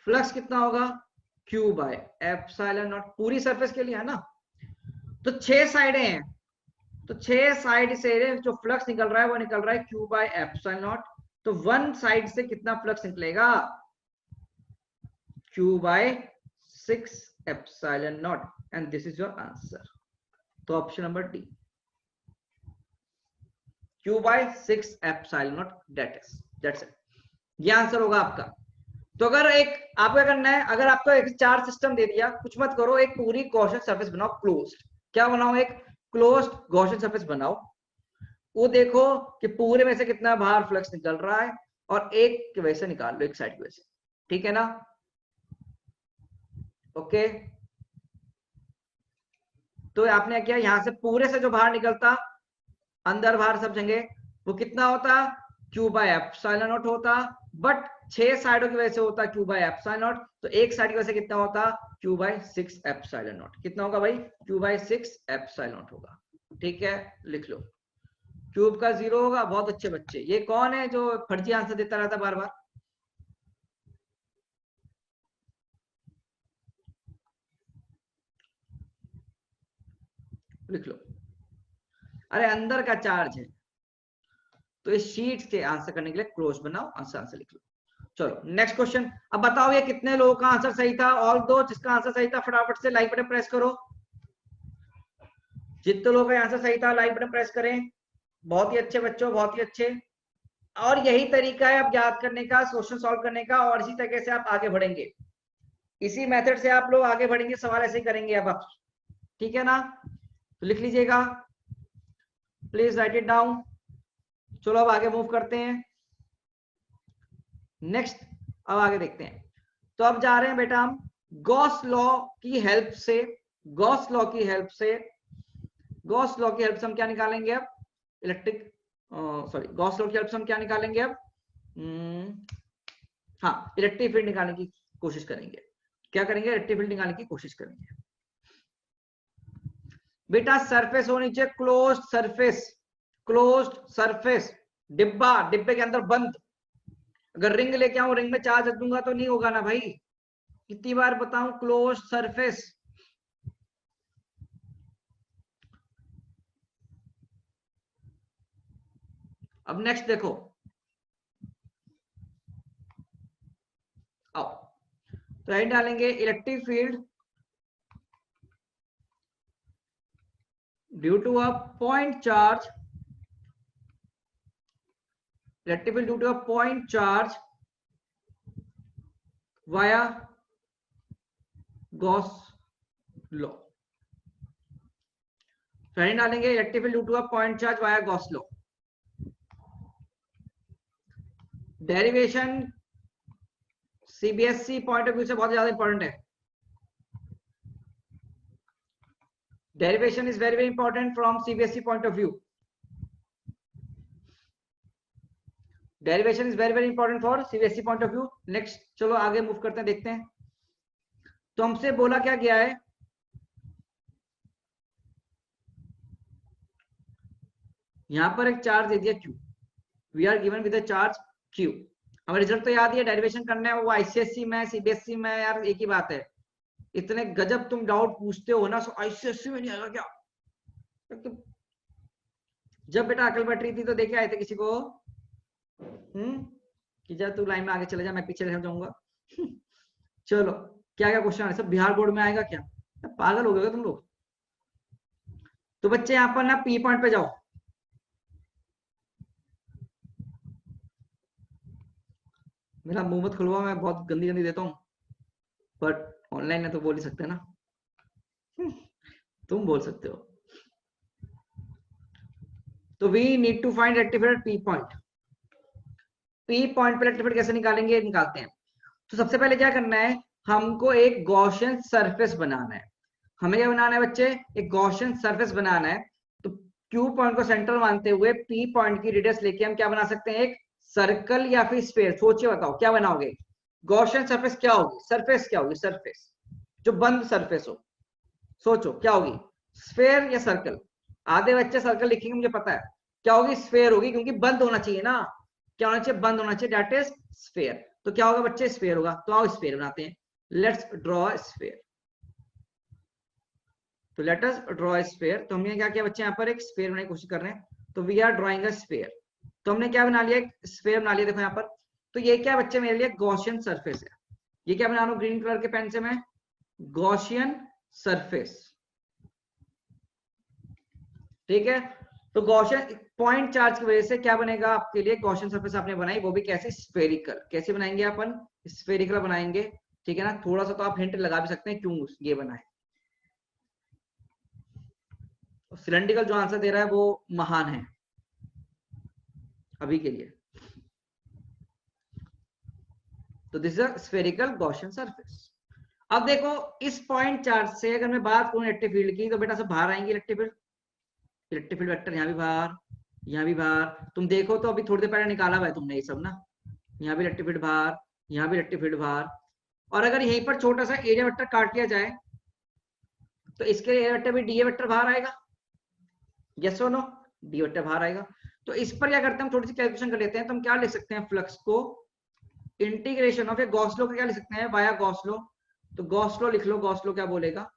flux कितना होगा, क्यू बाय एप्सिलॉन नॉट, पूरी सरफेस के लिए है ना। तो 6 साइडें हैं, तो 6 साइड से जो फ्लक्स निकल रहा है वो निकल रहा है क्यू बाय एप्सिलॉन नॉट। तो 1 साइड से कितना फ्लक्स निकलेगा, Q by 6 epsilon naught, and this is your answer. तो option number D, Q by 6 epsilon naught, that's it, ये आंसर होगा आपका। तो अगर एक आपको क्या करना है, अगर आपको एक चार्ज सिस्टम दे दिया, कुछ मत करो, एक पूरी गॉसियन सरफेस बनाओ क्लोज्ड, क्या बनाओ, एक क्लोज्ड गॉसियन सरफेस बनाओ। वो देखो कि पूरे में से कितना बाहर फ्लक्स निकल रहा है, और एक की वजह से निकाल लो, एक साइड की वजह से, ठीक है ना। ओके, तो आपने क्या, यहां से पूरे से जो बाहर निकलता, अंदर बाहर सब जगह, वो कितना होता, क्यू बाय एप्सिलॉन नॉट होता। बट 6 साइडों की वजह से होता क्यू बाय एप्सिलॉन नॉट, तो एक साइड की वजह से कितना होता, क्यू बाय 6 एप्सिलॉन नॉट। कितना होगा भाई, क्यू बाय 6 एप्सिलॉन नॉट होगा, ठीक है, लिख लो। क्यूब का 0 होगा, बहुत अच्छे बच्चे। ये कौन है जो फर्जी आंसर देता रहता बार बार, लिख लो। अरे अंदर का चार्ज है, तो इस शीट से आंसर करने के लिए क्लोज बनाओ, आंसर लिख लो। चलो नेक्स्ट क्वेश्चन। अब बताओ ये कितने लोगों का आंसर सही था, और दो जिसका आंसर सही था फटाफट से लाइक बटन प्रेस करो। जितने लोगों का आंसर सही था लाइक बटन प्रेस करें। बहुत ही अच्छे बच्चों, बहुत ही अच्छे। और यही तरीका है अब याद करने का, क्वेश्चन सॉल्व करने का, और इसी तरीके से आप आगे बढ़ेंगे, इसी मेथड से आप लोग आगे बढ़ेंगे, सवाल ऐसे ही करेंगे अब आप, ठीक है ना। तो लिख लीजिएगा, प्लीज राइट इट डाउन। चलो अब आगे मूव करते हैं नेक्स्ट, अब आगे देखते हैं। तो अब जा रहे हैं बेटा हम गॉस लॉ की हेल्प से, गॉस लॉ की हेल्प से, गॉस लॉ की हेल्प से हम क्या निकालेंगे अब, इलेक्ट्रिक सॉरी गॉस लॉ की हेल्प से हम क्या निकालेंगे अब, हाँ इलेक्ट्रिक फील्ड निकालने की कोशिश करेंगे। क्या करेंगे, इलेक्ट्रिक फील्ड निकालने की कोशिश करेंगे। बेटा सरफेस होनी चाहिए क्लोज्ड सरफेस, क्लोज्ड सरफेस, डिब्बा, डिब्बे के अंदर बंद। अगर रिंग लेके आऊं, रिंग में चार्ज रख दूंगा तो नहीं होगा ना भाई, कितनी बार बताऊं, क्लोज्ड सरफेस। अब नेक्स्ट देखो, आओ तो राइट डालेंगे, electric field due to a point charge, electric field due to a point charge via Gauss law. Write डालेंगे, electric field due to a point charge via Gauss law. Derivation CBSE point of view से बहुत ज्यादा important है। Derivation is very very important from CBSE point of view. Derivation is very very important for CBSE point of view. Next चलो आगे move करते हैं, देखते हैं। तो हमसे बोला क्या गया है, यहां पर एक चार्ज दे दिया Q, we are given with a charge Q। हमें रिजल्ट तो याद ही है, डेरिवेशन करना है, वो आईसीएसई में सीबीएसई में यार एक ही बात है, इतने गजब तुम डाउट पूछते हो ना, सो आईसीएससी में नहीं आएगा क्या? जब बेटा अकल बैटरी थी तो देखे आए थे किसी को? कि जा तू लाइन में आगे चले जा, मैं पीछे रह जाऊंगा। चलो, क्या क्या क्वेश्चन है सब बिहार बोर्ड में आएगा क्या? पागल हो गए तुम लोग। तो बच्चे यहाँ पर ना पी पॉइंट पे जाओ। मेरा मुंह मत खुलवा, मैं बहुत गंदी गंदी देता हूँ, बट ऑनलाइन है तो बोल ही सकते ना। तुम बोल सकते हो। तो we need to find rectifier P point. P point पे रेक्टिफायर कैसे निकालेंगे? निकालते हैं। तो सबसे पहले क्या करना है, हमको एक गॉसियन सरफेस बनाना है। हमें क्या बनाना है बच्चे? एक गॉसियन सरफेस बनाना है। तो क्यू पॉइंट को सेंटर मानते हुए पी पॉइंट की रेडियस लेके हम क्या बना सकते हैं? एक सर्कल या फिर स्फीयर। सोचिए, बताओ क्या बनाओगे? गॉसियन सरफेस क्या होगी? सरफेस क्या होगी? सरफेस जो बंद सरफेस हो। सोचो क्या होगी, स्फीयर या सर्कल? आधे बच्चे सर्कल लिखेंगे, मुझे पता है। क्या होगी? स्फीयर होगी, क्योंकि बंद होना चाहिए ना। क्या होना चाहिए? बंद होना चाहिए, दैट इज स्फीयर। तो क्या होगा बच्चे? स्फीयर होगा। तो आओ स्फीयर बनाते हैं। Let's draw sphere. तो लेट अस ड्रॉ स्फीयर। तो हमने क्या किया बच्चे? यहाँ पर एक स्फीयर बनाने की कोशिश कर रहे हैं। तो we are drawing a sphere. तो हमने क्या बना लिया? एक स्फीयर बना लिया। देखो यहाँ पर। तो ये क्या बच्चे? मेरे लिए गॉसियन सरफेस है। ये क्या बना रहा हूँ ग्रीन कलर के पेन से मैं? Gaussian surface. ठीक है। तो गॉसियन पॉइंट चार्ज की वजह से क्या बनेगा आपके लिए? गॉसियन सरफेस आपने बनाई, वो भी कैसे? स्फेरिकल। कैसे बनाएंगे अपन? स्फेरिकल बनाएंगे। ठीक है ना। थोड़ा सा तो आप हिंट लगा भी सकते हैं क्यों ये बना है। सिलेंड्रिकल जो आंसर दे रहा है वो महान है अभी के लिए। तो this is spherical Gaussian surface. अब देखो, इस पॉइंट चार्ज से अगर मैं बात करूं इलेक्ट्रिक फील्ड की, तो बेटा सब बाहर आएंगे electric field. Electric field vector यहाँ भी बाहर, यहाँ भी बाहर। तुम देखो तो अभी थोड़ी देर पहले निकाला हुआ है तुमने ये सब ना। यहाँ भी इलेक्ट्रिक फील्ड बाहर, यहाँ भी इलेक्ट्रिक फील्ड बाहर। और अगर यहीं पर छोटा सा एरिया वेक्टर काट लिया जाए, तो इसके एरिया वेक्टर भी डी ए वेक्टर बाहर आएगा। यस और नो? डी वेक्टर बाहर आएगा। तो इस पर क्या करते हैं, हम थोड़ी सी कैलकुलेशन कर लेते हैं। तो हम क्या लिख सकते हैं? फ्लक्स को integration of A Gauss law का क्या लिख सकते हैं? Via Gauss law. तो गॉस लॉ लिख लो। गॉस लॉ क्या बोलेगा?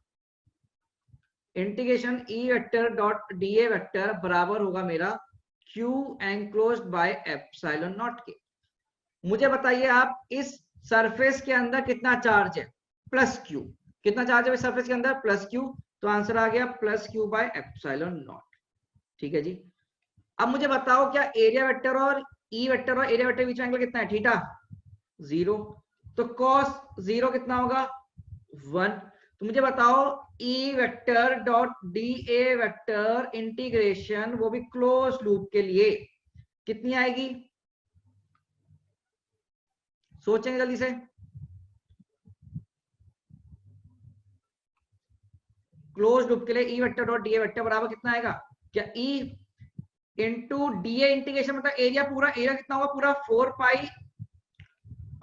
Integration E vector dot D A vector बराबर होगा मेरा Q enclosed by epsilon naught के। मुझे बताइए आप, इस सरफेस के अंदर कितना चार्ज है? Plus Q. कितना चार्ज है इस सरफेस के अंदर? Plus Q. तो आंसर आ गया plus Q by epsilon not. ठीक है जी। अब मुझे बताओ, क्या एरिया वेक्टर और ई वेक्टर और एरिया वेक्टर के बीच में एंगल कितना है? थीटा 0। तो कॉस 0 कितना होगा? 1। तो मुझे बताओ, ई vector dot D A vector integration, वो भी क्लोज लूप के लिए, कितनी आएगी? सोचेंगे जल्दी से। क्लोज लूप के लिए E vector dot D A vector बराबर कितना आएगा? क्या E into D A integration मतलब एरिया, पूरा एरिया कितना होगा? पूरा 4 pi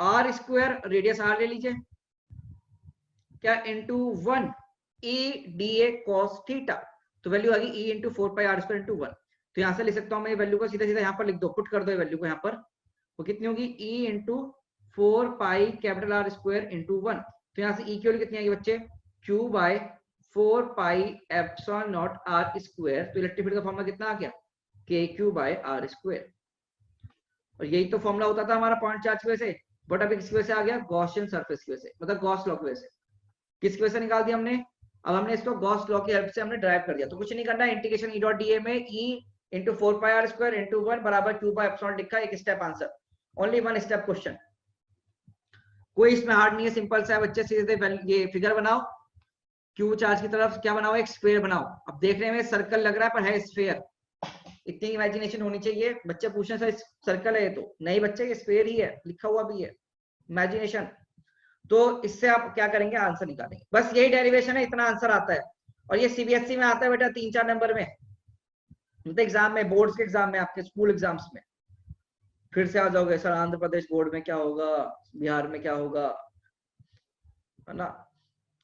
R square, radius R ले लीजिए, क्या into 1 E D A cos theta. तो वैल्यू आ गई E into 4 pi R square into 1। तो यहां से लिख सकता हूं मैं ये वैल्यू को सीधा सीधा यहां पर लिख दो, पुट कर दो ये वैल्यू को यहां पर। वो कितनी होगी? ई into 4 pi capital R square into 1। तो यहां से ई की वैल्यू कितनी आएगी बच्चे? Q by 4 pi epsilon naught R square. तो इलेक्ट्रिक फील्ड का फॉर्मूला कितना आ गया? के क्यू बाय आर स्क्वायर। और यही तो फॉर्मूला होता था हमारा पॉइंट चार्ज की वजह से, बट अभी किसकी वजह से आ गया? गॉसियन सरफेस की वजह से, मतलब गॉस लॉ की वजह से। किसकी वजह से निकाल दिया हमने? अब हमने इसको गॉस लॉ की हेल्प से हमने ड्राइव कर दिया। तो कुछ नहीं करना, integration E dot D A में E into 4 pi R square into 1 बराबर क्यू बाय एप्सिलॉन लिखा। एक step answer, only one step question, कोई इसमें हार्ड नहीं है, सिंपल सा है बच्चे। सीधे ये फिगर बनाओ, क्यू चार्ज की तरफ क्या बनाओ? एक स्फीयर बनाओ। अब देखने में सर्कल लग रहा है पर है स्फीयर। इतनी इमेजिनेशन होनी चाहिए। बच्चे पूछने से सर्कल है, तो नहीं बच्चे ये स्फीयर ही है, लिखा हुआ भी है, इमेजिनेशन। तो इससे आप क्या करेंगे? आंसर निकालेंगे। बस यही डेरिवेशन है, इतना आंसर आता है। और ये सीबीएसई में आता है बेटा 3-4 नंबर में, मतलब एग्जाम में, बोर्ड्स के एग्जाम में, आपके स्कूल एग्जाम्स में। फिर से आ जाओगे सर आंध्र प्रदेश बोर्ड में क्या होगा, बिहार में क्या होगा, है ना।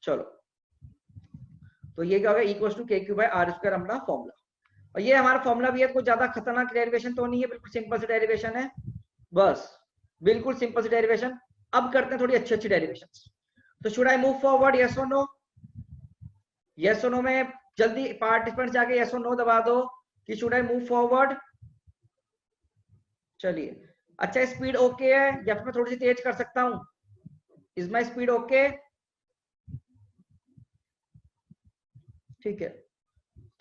चलो, तो ये क्या होगा? इक्वल टू के क्यू बाय आर स्क्वायर हमारा फॉर्मूला। और ये हमारा फॉर्मूला भी है, कुछ ज्यादा खतरनाक डेरिवेशन तो नहीं है, बिल्कुल सिंपल सी डेरिवेशन है, बस बिल्कुल सिंपल सी डेरिवेशन। अब करते हैं थोड़ी अच्छी अच्छी डेरिवेशन। तो should I move forward, yes और नो? यस और नो में जल्दी पार्टिसिपेंट जाके यस और नो दबा दो कि शुड आई मूव फॉरवर्ड। चलिए, अच्छा स्पीड ओके है या फिर मैं थोड़ी सी तेज कर सकता हूं? Is my speed okay? ठीक है,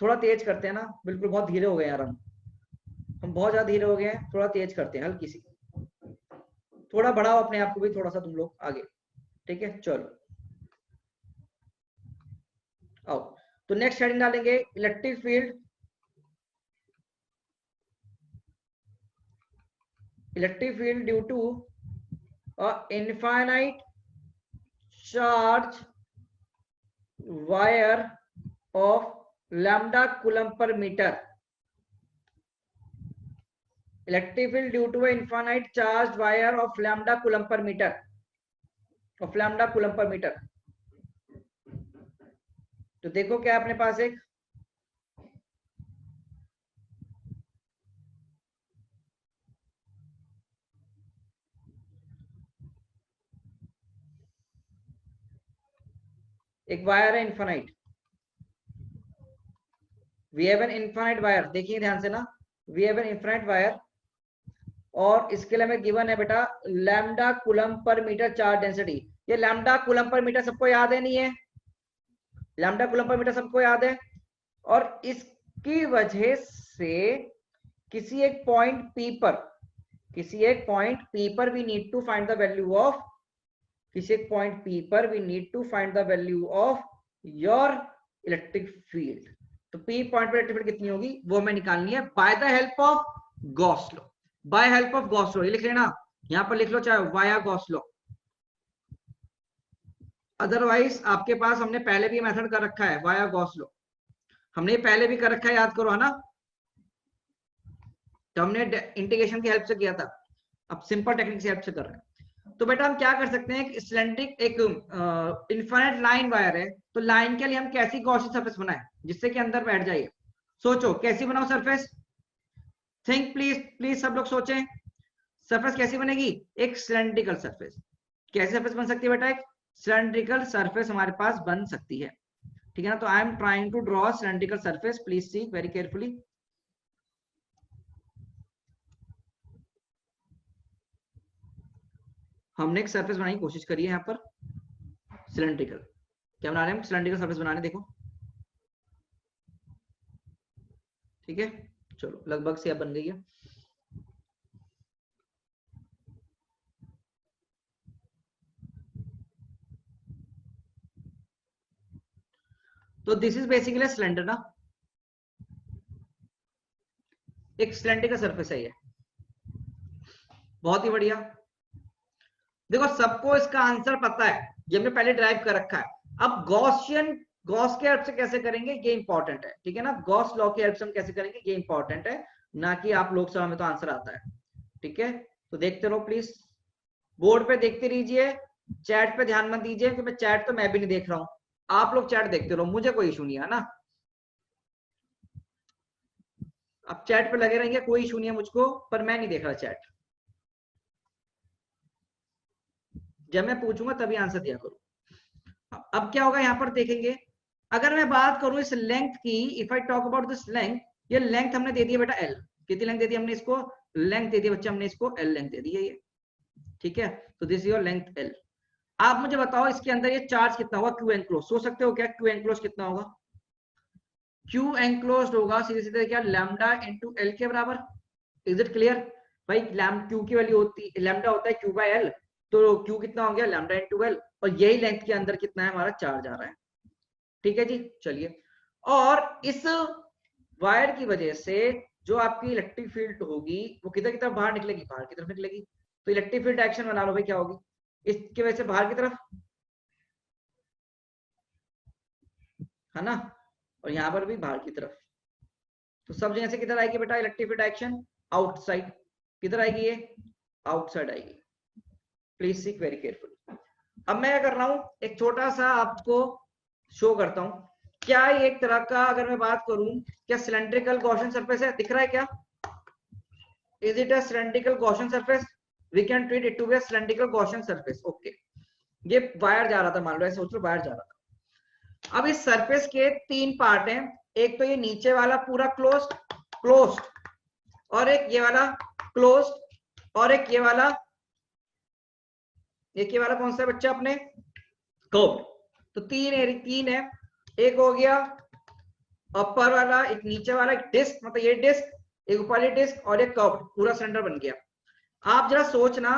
थोड़ा तेज करते हैं ना, बिल्कुल बहुत धीरे हो गए यार हम बहुत ज्यादा धीरे हो गए हैं, थोड़ा तेज करते हैं हल्की सी, थोड़ा बढ़ाओ अपने आप को भी थोड़ा सा तुम लोग आगे। ठीक है, चलो आओ, तो नेक्स्ट हेडिंग डालेंगे electric field, electric field due to infinite charge wire of lambda coulomb per metre, electric field due to infinite charge wire of lambda coulomb per metre, of lambda coulomb per metre. तो देखो क्या अपने पास एक wire है infinite, we have an infinite wire, देखिए ध्यान से ना, we have an infinite wire और इसके लिए हमें गिवन है बेटा lambda coulomb per metre charge density. ये लैम्डा कूलम पर मीटर सबको याद है नहीं है? लैम्डा कूलम पर मीटर सबको याद है, और इसकी वजह से किसी एक पॉइंट P पर, किसी एक पॉइंट P पर we need to find the value of, किसी एक पॉइंट P पर we need to find the value of your electric field. तो P पॉइंट पर इलेक्ट्रिक फील्ड कितनी होगी वो हमें निकालनी है by the help of Gauss law, by help of Gauss law. ये लिख लेना, यहां पर लिख लो चाहे वाया गॉस लॉ, अदरवाइज आपके पास हमने पहले भी मेथड कर रखा है वाया गॉस लॉ, हमने पहले भी कर रखा है, याद करो है ना, तो हमने इंटीग्रेशन की हेल्प से किया था, अब सिंपल टेक्निक से हेल्प से कर रहे हैं। तो बेटा हम क्या कर सकते हैं, सिलेंड्रिक एक इनफाइनाइट लाइन वायर है, तो लाइन के लिए हम कैसी गॉसियन सरफेस बनाए जिससे कि अंदर बैठ जाइए, सोचो कैसी बनाओ सरफेस, थिंक प्लीज प्लीज सब लोग सोचें, सरफेस कैसी बनेगी, एक सिलेंड्रिकल सरफेस। कैसी सरफेस बन सकती है बेटा, एक सिलेंड्रिकल सरफेस हमारे पास बन सकती है, ठीक है ना। तो I am trying to draw cylindrical surface, please see very carefully. हमने एक सरफेस बनाने की कोशिश करी है यहाँ पर सिलेंड्रिकल, क्या बना रहे हैं हम, सिलेंड्रिकल सरफेस बनाने, देखो ठीक है, चलो लगभग से अब बन गई है। तो दिस इज बेसिकली सिलेंडर ना, एक सिलेंडर का सरफेस है ये, बहुत ही बढ़िया। देखो सबको इसका आंसर पता है, ये हमने पहले ड्राइव कर रखा है। अब गॉसियन, गॉस के हेल्प से कैसे करेंगे ये इंपॉर्टेंट है, ठीक है ना, गॉस लॉ की हेल्प से हम कैसे करेंगे ये इंपॉर्टेंट है, ना कि आप लोग सभा में तो आंसर आता है, ठीक है। तो देखते रहो प्लीज, बोर्ड पे देखते रहिए, चैट पे ध्यान मत दीजिए क्योंकि चैट तो मैं भी नहीं देख रहा हूं, आप लोग चैट देखते रहो, मुझे कोई इशू नहीं है ना, आप चैट पे लगे रहेंगे कोई इशू नहीं है मुझको, पर मैं नहीं देख रहा चैट, जब मैं पूछूंगा तभी आंसर दिया करो। अब क्या होगा यहाँ पर देखेंगे, अगर मैं बात करूं इस लेंथ की, if I talk about this length, ये लेंथ हमने दे दी है बेटा एल, कितनी लेंथ दे दी हमने इसको, लेंथ दे दी बच्चे हमने इसको एल लेंथ दे दी है ये, ठीक है। तो this is your length L. आप मुझे बताओ इसके अंदर ये चार्ज कितना होगा, क्यू एनक्लोज, सोच सकते हो क्या क्यू एनक्लोज कितना होगा, क्यू एनक्लोज होगा सीधे सीधे क्या लैम्डा इनटू एल के बराबर, इज इट क्लियर भाई, क्यू की वैल्यू होती लैम्डा होता है क्यू बाय एल, तो क्यू कितना हो गया लैम्डा इनटू एल, और यही लेंथ के अंदर कितना है हमारा चार्ज आ रहा है, ठीक है जी। चलिए, और इस वायर की वजह से जो आपकी इलेक्ट्रिक फील्ड होगी वो किधर की तरफ बाहर निकलेगी, बाहर की तरफ निकलेगी, तो इलेक्ट्रिक फील्ड डायरेक्शन बना लो भाई, क्या होगी इसकी वजह से बाहर की तरफ, है ना, और यहां पर भी बाहर की तरफ, तो सब जगह से किधर आएगी बेटा इलेक्ट्रिक फील्ड डायरेक्शन, आउटसाइड, किधर आएगी ये, आउटसाइड आएगी, प्लीज सीक वेरी केयरफुल। अब मैं क्या कर रहा हूं, एक छोटा सा आपको शो करता हूं, क्या ये एक तरह का, अगर मैं बात करूं, क्या सिलेंड्रिकल गॉसियन सरफेस है, दिख रहा है क्या, is it a cylindrical Gaussian surface, we can treat it to be a cylindrical Gaussian surface, okay. ये वायर जा रहा था, मान लो ऐसे सोच लो वायर जा रहा था। अब इस सरफेस के 3 पार्ट हैं, एक तो ये नीचे वाला पूरा क्लोज्ड क्लोज्ड, और एक ये वाला क्लोज्ड, और एक ये वाला कौन सा बच्चा अपने कर्व्ड। तो तीन है, एक हो गया अपर वाला, एक नीचे वाला, एक डिस्क, मतलब ये डिस्क, एक ऊपर वाली डिस्क, और एक कर्व्ड, पूरा सिलेंडर बन गया। आप जरा सोचना,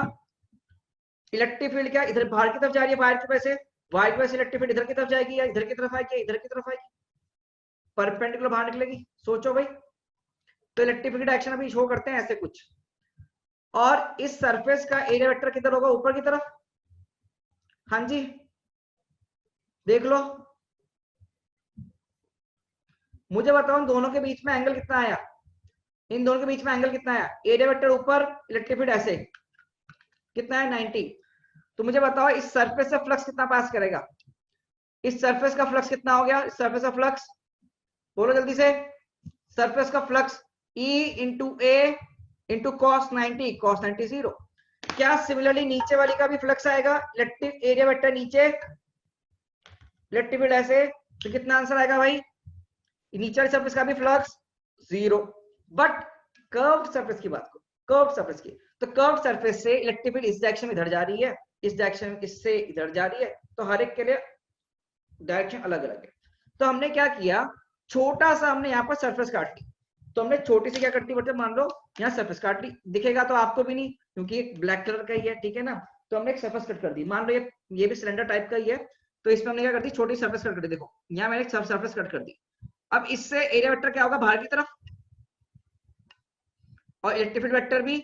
इलेक्ट्रिक फील्ड क्या इधर बाहर की तरफ जा रही है, वायर की वजह से, वायर की वजह से इलेक्ट्रिक फील्ड इधर की तरफ जाएगी, या इधर की तरफ आएगी, इधर की तरफ आएगी, परपेंडिकुलर बाहर निकलेगी। सोचो भाई, तो इलेक्ट्रिक फील्ड डायरेक्शन अभी शो करते हैं ऐसे कुछ। और इस सरफेस का एरिया वेक्टर किधर होगा, ऊपर की तरफ। हाँ जी, देख लो, मुझे बताओ इन दोनों के बीच में एंगल कितना आया, इन दोनों के बीच में एंगल कितना आया, एरिया वेक्टर ऊपर, इलेक्ट्रिक फील्ड ऐसे, कितना है 90। तो मुझे बताओ इस सरफेस से फ्लक्स कितना पास करेगा, इस सरफेस का फ्लक्स कितना हो गया, इस सरफेस का फ्लक्स बोलो जल्दी से, सरफेस का फ्लक्स E इंटू ए इंटू कॉस 90, कॉस 90 0। क्या सिमिलरली नीचे वाली का भी फ्लक्स आएगा, इलेक्ट्रिक एरिया वेक्टर नीचे, इलेक्ट्रिक फील्ड ऐसे, तो कितना आंसर आएगा भाई, नीचे वाली सरफेस का भी फ्लक्स 0। बट कर्व्ड सरफेस की बात करो, कर्व्ड सरफेस की, तो कर्व्ड सरफेस से इलेक्ट्रिक फील्ड इस डायरेक्शन में इधर जा रही है, इस डायरेक्शन इससे इधर जा रही है, तो हर एक के लिए डायरेक्शन अलग अलग है। तो हमने क्या किया, छोटा सा हमने यहाँ पर सरफेस काट ली। तो हमने छोटी सी क्या करती बच्चे, मान लो यहाँ सरफेस काट ली, दिखेगा तो आपको भी नहीं क्योंकि एक ब्लैक कलर का ही है, ठीक है ना। तो हमने एक सरफेस कट कर दी, मान लो ये भी सिलेंडर टाइप का ही है, तो इसमें हमने क्या कर दी, छोटी सरफेस कट कर दी। देखो यहाँ मैंने एक सरफेस कट कर दी। अब इससे एरिया वेक्टर क्या होगा, बाहर की तरफ, और इलेक्ट्रिक फील्ड वेक्टर भी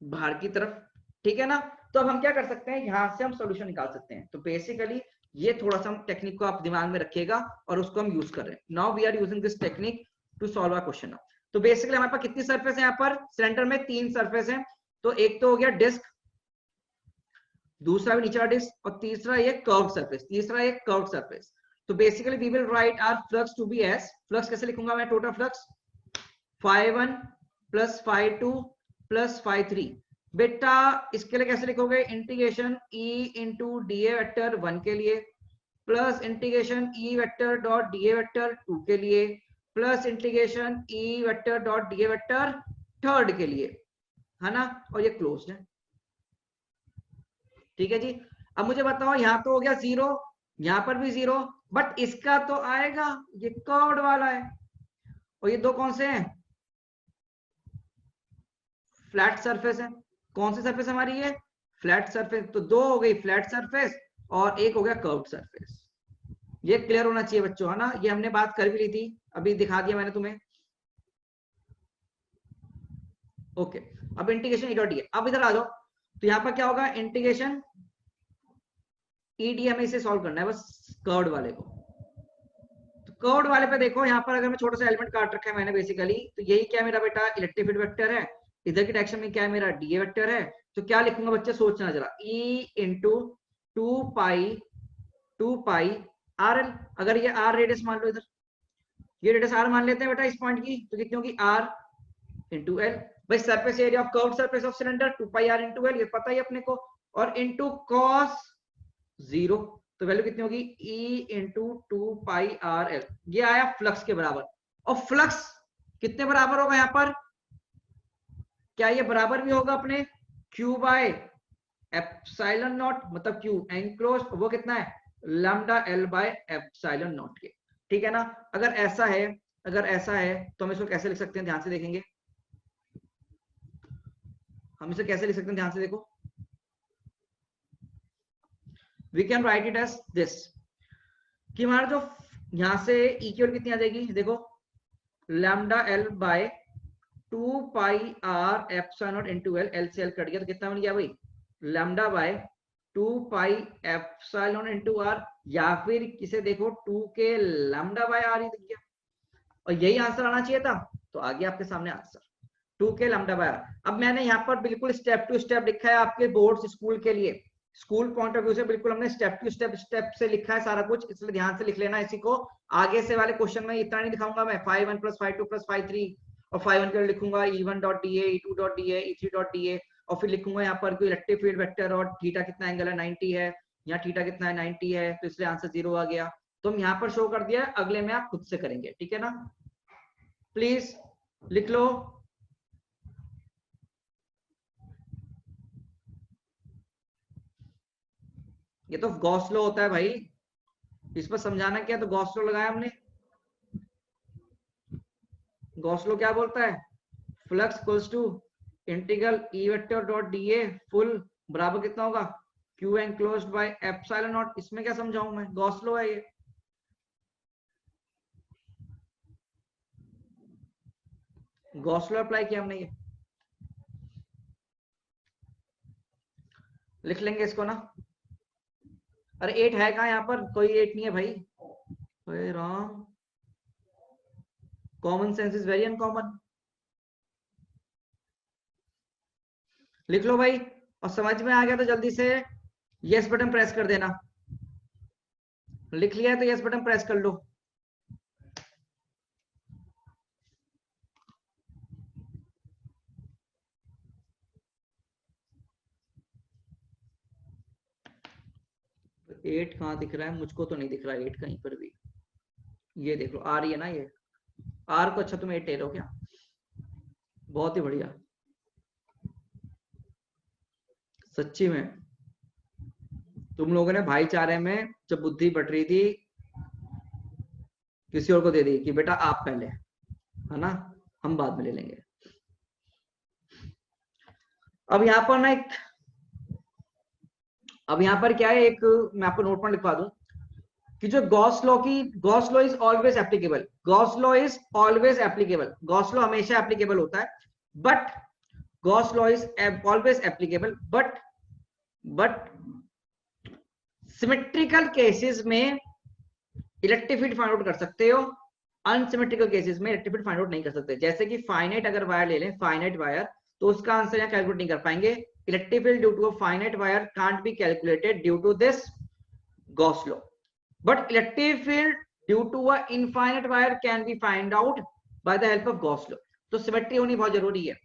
बाहर की तरफ, ठीक है ना। तो अब हम क्या कर सकते हैं, यहां से हम सॉल्यूशन निकाल सकते हैं। तो बेसिकली ये थोड़ा सा हम टेक्निक को आप दिमाग में रखिएगा और उसको हम यूज कर रहे हैं। Now we are using this technique to solve a question. तो बेसिकली हमारे पास कितनी सरफेस है, यहाँ पर सिलेंडर में 3 सरफेस है। तो एक तो हो गया डिस्क, दूसरा भी नीचे वाला डिस्क, और तीसरा ये कर्व्ड सरफेस, तीसरा एक कर्व्ड सरफेस। तो basically we will write our flux to be as, flux कैसे लिखूंगा मैं, टोटल फ्लक्स φ1 प्लस φ2 प्लस φ3। बेटा इसके लिए कैसे लिखोगे, integration E into D A vector 1 के लिए, plus integration E vector dot D A vector 2 के लिए, plus integration E vector dot D A vector 3 के लिए, है ना। और ये क्लोज्ड है, ठीक है जी। अब मुझे बताओ यहाँ तो हो गया 0, यहाँ पर भी 0, बट इसका तो आएगा, ये कर्व्ड वाला है, और ये दो कौन से हैं, फ्लैट सरफेस है। कौन सी सरफेस हमारी है, फ्लैट सरफेस। तो दो हो गई फ्लैट सरफेस और एक हो गया कर्व्ड सरफेस। ये क्लियर होना चाहिए बच्चों, है ना। ये हमने बात कर भी ली थी, अभी दिखा दिया मैंने तुम्हें। ओके, अब इंटीग्रेशन ई डॉट डी। अब इधर आ जाओ, तो यहाँ पर क्या होगा, इंटीग्रेशन ई डी, हमें इसे सॉल्व करना है बस कर्व्ड वाले को। तो कर्व्ड वाले पे देखो, यहाँ पर अगर मैं छोटा सा एलिमेंट काट रखा है मैंने बेसिकली, तो यही क्या मेरा बेटा इलेक्ट्रिक फील्ड वेक्टर है, इधर की डायरेक्शन में क्या है मेरा डी ए वेक्टर है। तो क्या लिखूंगा बच्चे, सोचना जरा, E into 2 pi R L. अगर ये आर रेडियस मान लो, इधर ये रेडियस आर मान लेते हैं बेटा इस पॉइंट की, तो कितनी होगी आर इंटू एल। भाई surface area of curved surface of cylinder 2 pi R into L, ये पता ही अपने को, और इंटू कॉस 0, तो वैल्यू कितनी होगी E into 2 pi R L. ये आया फ्लक्स के बराबर। और फ्लक्स कितने बराबर होगा यहाँ पर, क्या ये बराबर भी होगा अपने Q बाय एप्सिलॉन नॉट, मतलब Q एनक्लोज, वो कितना है lambda L bye epsilon naught के, ठीक है ना। अगर ऐसा है, अगर ऐसा है तो हम इसको कैसे लिख सकते हैं, ध्यान से देखेंगे हम इसे कैसे लिख सकते हैं, ध्यान से देखो। We can write it as this, कि हमारा जो यहां से ई की वैल्यू कितनी आ जाएगी, देखो lambda L by 2 pi R epsilon naught into L, L से एल कट गया तो कितना बन गया भाई lambda by 2 pi epsilon into R, या फिर इसे देखो 2 के लैम्डा बाय आर ही दिख गया, और यही आंसर आना चाहिए था। तो आ गया आपके सामने आंसर 2 के लैम्डा बाय आर। अब मैंने यहाँ पर बिल्कुल स्टेप टू स्टेप लिखा है आपके बोर्ड स्कूल के लिए, स्कूल पॉइंट ऑफ व्यू से बिल्कुल हमने स्टेप टू स्टेप से लिखा है सारा कुछ, इसलिए ध्यान से लिख लेना इसी को। आगे से वाले क्वेश्चन में इतना नहीं दिखाऊंगा मैं, φ1 प्लस φ2 प्लस φ3, और φ1 के लिए लिखूंगा E1 डॉट डी ए, E2 डॉट डी ए, E3 डॉट डी ए, और फिर लिखूंगा यहाँ पर कोई इलेक्ट्रिक फील्ड वेक्टर और थीटा कितना एंगल है 90 है, यहाँ थीटा कितना है 90 है, तो इसलिए आंसर 0 आ गया। तो हम यहाँ पर शो कर दिया, अगले में आप खुद से करेंगे, ठीक है ना। प्लीज लिख लो। ये तो गॉस लॉ होता है भाई, इस पर समझाना क्या, तो गॉस लॉ लगाया हमने। गॉस लॉ क्या बोलता है, flux equals to integral E vector dot D A full बराबर कितना होगा, Q enclosed by epsilon naught. इसमें क्या समझाऊं मैं, गॉस लॉ है ये। गॉस लॉ अप्लाई किया हमने, ये लिख लेंगे इसको ना। अरे 8 है कहाँ, यहाँ पर कोई 8 नहीं है भाई। अरे Ram, common sense is very uncommon. लिख लो भाई, और समझ में आ गया तो जल्दी से यस बटन प्रेस कर देना। लिख लिया है तो यस बटन प्रेस कर लो। एट कहाँ दिख रहा है, मुझको तो नहीं दिख रहा एट कहीं पर भी। ये देख लो, आ रही है ना ये आर को। अच्छा तुम एट ले लो क्या, बहुत ही बढ़िया। सच्ची में तुम लोगों ने भाईचारे में जब बुद्धि बट रही थी, किसी और को दे दी कि बेटा आप पहले, है ना, हम बाद में ले लेंगे। अब यहाँ पर ना एक, अब यहाँ पर क्या है, एक मैं आपको नोट पर लिखवा दूं कि जो गॉस लॉ की, Gauss law is always applicable, Gauss law is always applicable, Gauss law हमेशा एप्लीकेबल होता है। But Gauss law is always applicable, but symmetrical cases में इलेक्ट्रिक फील्ड फाइंड आउट कर सकते हो, अनसिमेट्रिकल केसेस में इलेक्ट्रिक फील्ड फाइंड आउट नहीं कर सकते। जैसे कि फाइनाइट अगर वायर ले लें, फाइनाइट वायर, तो उसका आंसर यहाँ कैलकुलेट नहीं कर पाएंगे। Electric field due to a finite wire can't be calculated due to this Gauss law, but electric field due to a infinite wire can be find out by the help of Gauss law. तो symmetry होनी बहुत जरूरी है,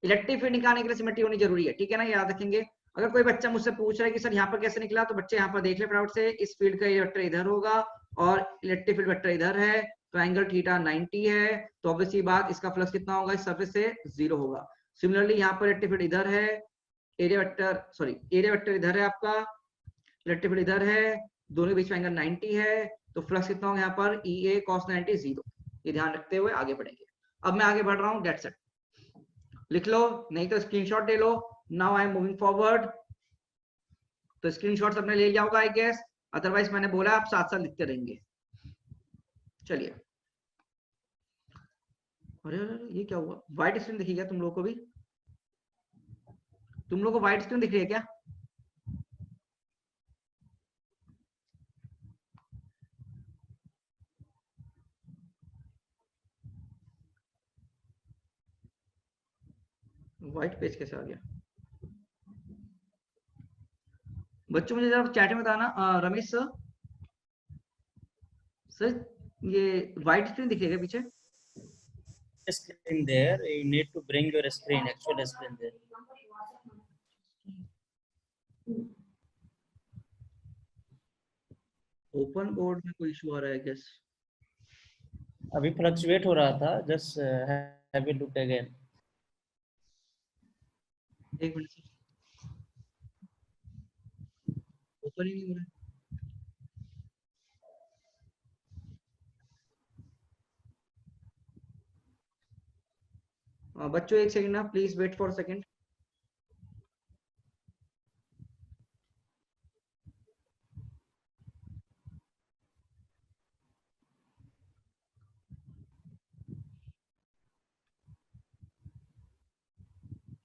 electric field निकालने के लिए symmetry होनी जरूरी है, ठीक है ना, याद रखेंगे। अगर कोई बच्चा मुझसे पूछ रहा है कि सर यहाँ पर कैसे निकला, तो बच्चे यहाँ पर देख ले फटाफट से, इस फील्ड का ये वेक्टर इधर होगा और इलेक्ट्रिक फील्ड वेक्टर इधर है, तो एंगल थीटा 90 है, तो ऑब्वियसली बात इसका फ्लक्स कितना होगा, इस सरफेस से 0 होगा। सिमिलरली यहाँ पर इलेक्ट्रिक फील्ड इधर है, area vector, sorry area vector इधर है आपका, इलेक्ट्रिक फील्ड इधर है, दोनों के बीच में एंगल 90 है, तो फ्लक्स कितना होगा यहाँ पर, ई ए कॉस 90 0। ये ध्यान रखते हुए आगे बढ़ेंगे। अब मैं आगे बढ़ रहा हूँ, डेट्स इट। लिख लो, नहीं तो स्क्रीनशॉट ले लो। Now I am moving forward. तो स्क्रीनशॉट सबने ले लिया होगा आई गेस, अदरवाइज मैंने बोला आप साथ साथ लिखते रहेंगे। चलिए, अरे ये क्या हुआ, व्हाइट स्क्रीन दिखी क्या तुम लोगों को भी, तुम लोगों को व्हाइट स्क्रीन दिख रही है क्या? व्हाइट पेज कैसे आ गया बच्चों, मुझे जरा चैट में बताना। रमेश सर, सर ये व्हाइट स्क्रीन दिख रही है पीछे? Screen there, you need to bring your screen, actual screen there. Open board में कोई इशू आ रहा है गेस। अभी फ्लक्चुएट हो रहा था, just have a look again. एक मिनट सर, ओपन ही नहीं हो रहा है। बच्चों एक सेकंड ना, please wait for second.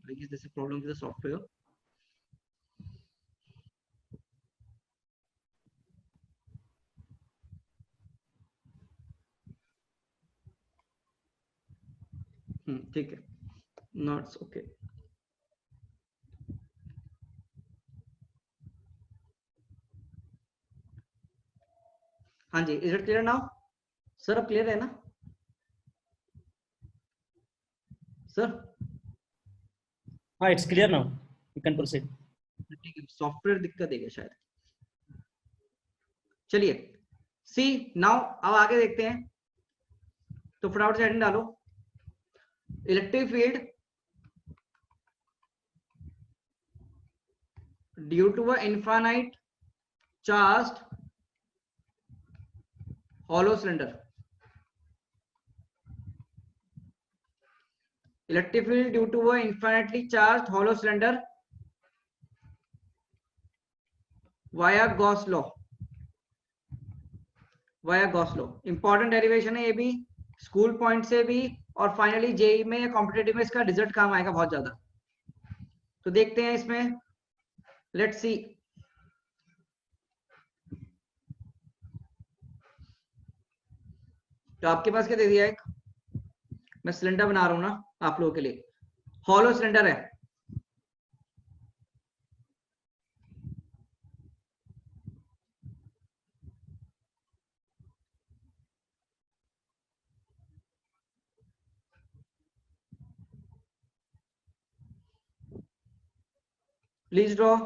I guess there's a problem with the software. ठीक है, नॉट्स ओके। हाँ जी, is it clear now? Sir अब क्लियर है ना सर? हाँ, it's clear now, you can proceed. ठीक है, सॉफ्टवेयर दिक्कत है क्या शायद। चलिए सी नाउ अब आगे देखते हैं, तो फटाफट से हेडिंग डालो, electric field due to a infinite charged hollow cylinder. Electric field due to a infinitely charged hollow cylinder via Gauss law. Via Gauss law. Important derivation है ये भी, स्कूल पॉइंट से भी, और फाइनली जेई में या competitive में इसका रिजल्ट काम आएगा बहुत ज्यादा। तो देखते हैं इसमें, लेट्स सी। तो आपके पास क्या दे दिया, एक मैं सिलेंडर बना रहा हूं ना आप लोगों के लिए, हॉलो सिलेंडर है, प्लीज ड्रॉ।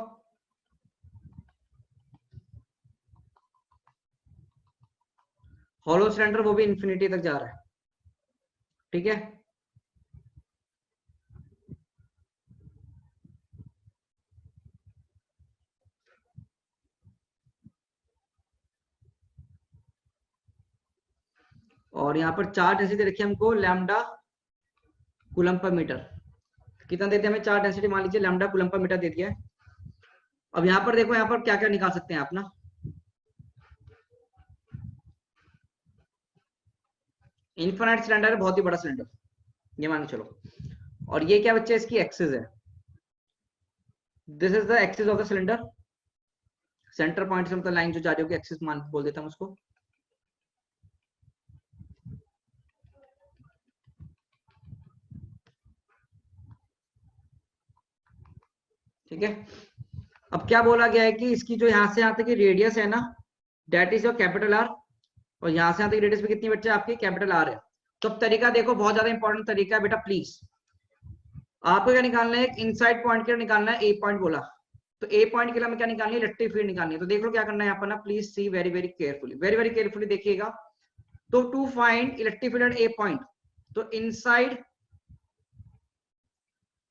हॉलो सिलेंडर, वो भी इंफिनिटी तक जा रहा है, ठीक है। और यहाँ पर चार डेंसिटी रखी है हमको, लैम्डा कूलम पर मीटर। कितना देते हैं हमें, चार डेंसिटी मान लीजिए लैम्डा कूलम पर मीटर दे दिया है। अब यहाँ पर देखो, यहाँ पर क्या क्या निकाल सकते हैं आप ना, इन्फिनाइट सिलेंडर है, बहुत ही बड़ा सिलेंडर, ये मान के चलो। और ये क्या बच्चे, इसकी एक्सिस है, this is the axis of the cylinder, centre point से मतलब लाइन जो जा रही होगी, एक्सिस मान बोल देता हूं उसको। ठीक है, अब क्या बोला गया है कि इसकी जो यहां से यहां तक की रेडियस है ना, that is your capital R, और यहां से यहां तक रेडियस भी कितनी बच्चे आपकी, कैपिटल आर है। तो अब तरीका देखो, बहुत ज्यादा इंपॉर्टेंट तरीका है बेटा, प्लीज। आपको क्या निकालना है, एक इनसाइड पॉइंट के लिए निकालना है, ए पॉइंट बोला, तो ए पॉइंट के लिए हमें क्या निकालनी है, इलेक्ट्रिक फील्ड निकालनी है। तो देख लो क्या करना है यहाँ पर ना, please see very very carefully, very very carefully देखिएगा। तो to find electric field at A point, तो इनसाइड,